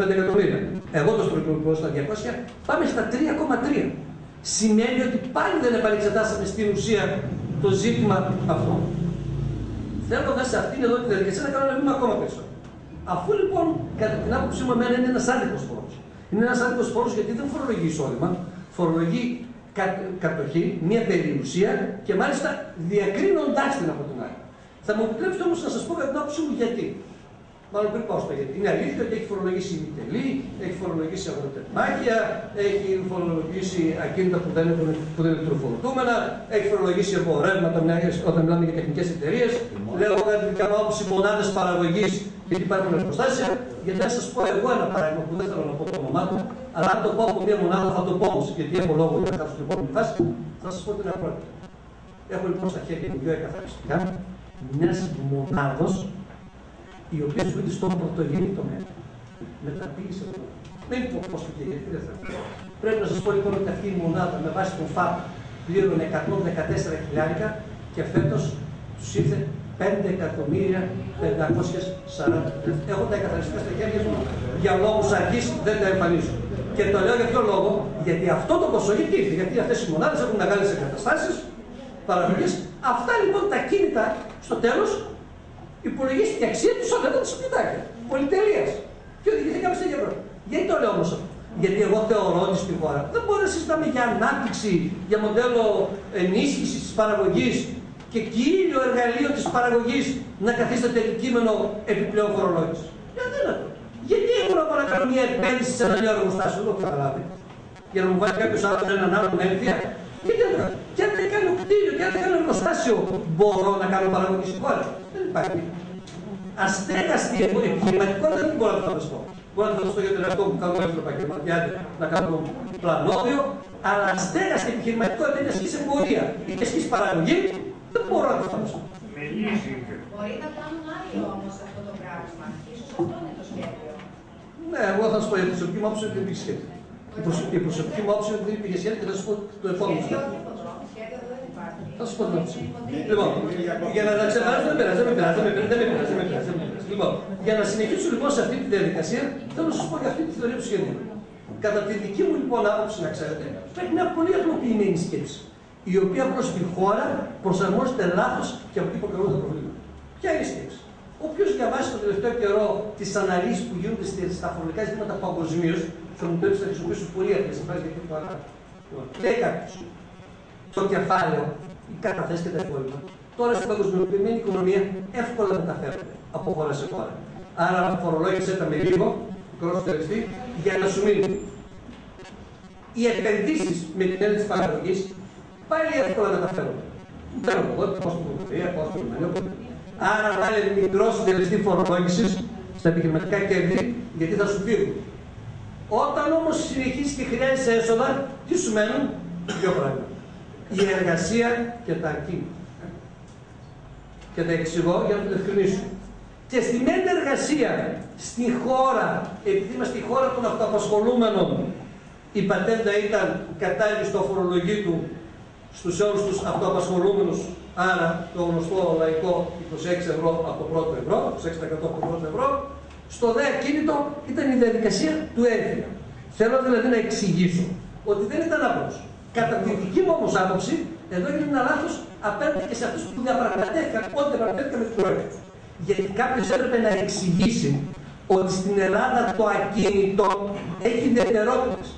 165 εκατομμύρια. Εγώ το στρογγυλοποιώ στα 200, πάμε στα 3,3. Σημαίνει ότι πάλι δεν επανεξετάσαμε στην ουσία το ζήτημα αυτό. Θέλω μέσα σε αυτήν εδώ τη διαδικασία να κάνω ένα βήμα ακόμα περισσότερο. Αφού λοιπόν κατά την άποψή μου εμένα είναι ένας άδικος φόρος. Είναι ένας άδικος φόρος γιατί δεν φορολογεί εισόδημα, φορολογεί κατοχή, μια περιουσία και μάλιστα διακρίνοντάς την από την άλλη. Θα μου επιτρέψετε όμως να σας πω κατά την άποψή μου γιατί. Μάλλον πριν πάω στο γιατί. Είναι αλήθεια ότι έχει φορολογήσει ημιτελή, έχει φορολογήσει αγροτεμάχια, έχει φορολογήσει ακίνητα που δεν είναι τροφοδοτούμενα, έχει φορολογήσει εμπορεύματα όταν μιλάμε για τεχνικές εταιρείες. Λέω κατά την δική μου άποψη μονάδες παραγωγής, γιατί υπάρχουν εργοστάσια. Γιατί να σας πω εγώ ένα παράδειγμα που δεν θέλω να πω το όνομά του, αλλά αν το πω από μια μονάδα θα το πω όμως, γιατί έχω λόγο για να κάτσω στην επόμενη φάση, θα σας πω την απρόκειται. Έχω λοιπόν στα χέρια μου 2 εκαθαριστικά μιας μονάδος η οποία ασχολείται στον πρωτογενή τομέα. Μεταποίηση αυτό. Δεν είναι πώς το και γιατί δεν θέλω. Πρέπει να σας πω λοιπόν ότι αυτή η μονάδα με βάση τον ΦΑΠ πλήρωνε 114 χιλιάρικα και φέτος τους ήρθε 5.540.000. Έχω τα εκαθαριστικά στα χέρια μου για λόγους αρχής δεν τα εμφανίζω. Και το λέω για ποιο λόγο, γιατί αυτό το ποσό γιατί ήρθε. Γιατί αυτές οι μονάδες έχουν μεγάλες εγκαταστάσεις παραγωγής. Αυτά λοιπόν τα κίνητα στο τέλος υπολογίστηκε η αξία του όλα τα σπιτάκια. Πολυτελείας. Και οδηγηθήκαμε σε ευρώ. Γιατί το λέω όμως αυτό. Γιατί εγώ θεωρώ ότι στην χώρα δεν μπορούμε να συζητάμε για ανάπτυξη, για μοντέλο ενίσχυσης της παραγωγής και κύριο εργαλείο της παραγωγής να καθίσταται αντικείμενο επιπλέον φορολόγηση. Αδύνατο. Γιατί έχω να κάνω μια επένδυση σε ένα νέο εργοστάσιο, δεν το έχω καταλάβει. Για να μου βάλει κάποιο άλλο έναν άλλον ένδυα. Και αν δεν κάνω κτίριο, και αν δεν κάνω εργοστάσιο, μπορώ να κάνω παραγωγή στην χώρα. Δεν υπάρχει. Αστέγαστη επιχειρηματικότητα δεν μπορώ να το φανταστώ. Μπορώ να το φανταστώ για τον εαυτό μου, κάνω ένα επαγγελματία, να κάνω πλανόδιο, αλλά αστέγαστη επιχειρηματικότητα είναι ασκή εμπορία. Είναι ασκή παραγωγή, δεν μπορώ να το φανταστώ. Μπορεί να κάνουν άλλοι όμως αυτό το πράγμα. Ίσως αυτό είναι το σχέδιο. Ναι, εγώ θα σα πω για την προσωπική μου άποψη ότι δεν υπήρχε σχέδιο. Η προσωπική μου άποψη ότι δεν υπήρχε σχέδιο και θα σα πω το επόμενο σχέδιο. Θα σου πω την άποψη. Λοιπόν, για να τα ξεπεράσω, δεν πειράζει, δεν με πειράζει. Λοιπόν, για να συνεχίσω λοιπόν σε αυτή τη διαδικασία, θέλω να σα πω για αυτή τη θεωρία του σχεδίου. Κατά τη δική μου λοιπόν άποψη, να ξέρετε, πρέπει μια πολύ απλοποιημένη σκέψη. η οποία προς τη χώρα προσαρμόζεται λάθος και από εκεί προκαλούν τα προβλήματα. Ποια είναι η στήριξη? Όποιος διαβάσει το τελευταίο καιρό τις αναλύσεις που γίνονται στα φορολογικά ζητήματα παγκοσμίως, θα μου πει ότι θα χρησιμοποιήσω πολύ αυτές τις φράσεις γιατί λέει κάποιος το κεφάλαιο, οι καταθέσεις και τα υπόλοιπα. Τώρα στην παγκοσμιοποιημένη οικονομία εύκολα μεταφέρονται από χώρα σε χώρα. Άρα φορολόγησε τα με λίγο, κρόστεριστή, για να σου μείνει. Οι επενδύσεις με την έννοια της παραγωγής πάλι εύκολα μεταφέρονται. Θέλω να πω, πώς στην Κροατία, πώς στην Ρουμανία. Άρα βάλε μικρό συντελεστή φορολόγησης στα επιχειρηματικά κέρδη, γιατί θα σου φύγουν. Όταν όμως συνεχίσεις και χρειάζεσαι έσοδα, τι σου μένουν? Δύο πράγματα. Η εργασία και τα ακίνητα. Και τα εξηγώ για να το διευκρινίσω. Και στη μένει εργασία, στη χώρα, επειδή είμαστε η χώρα των αυτοαπασχολούμενων, η πατέντα ήταν κατάλληλη στο φορολογή του στους όλους τους αυτοαπασχολούμενους, άρα το γνωστό λαϊκό 26 ευρώ από το πρώτο ευρώ, 26% από το πρώτο ευρώ, στο δε ακίνητο ήταν η διαδικασία του έφυγα. Θέλω δηλαδή να εξηγήσω ότι δεν ήταν άπλος. Κατά τη δική μου όμως άποψη, εδώ έγινε ένα λάθος απέναντι και σε αυτούς που διαπραγματεύτηκαν, ό,τι διαπραγματεύτηκαν με την Τρόικα. Γιατί κάποιος έπρεπε να εξηγήσει ότι στην Ελλάδα το ακίνητο έχει ιδιαιτερότητες.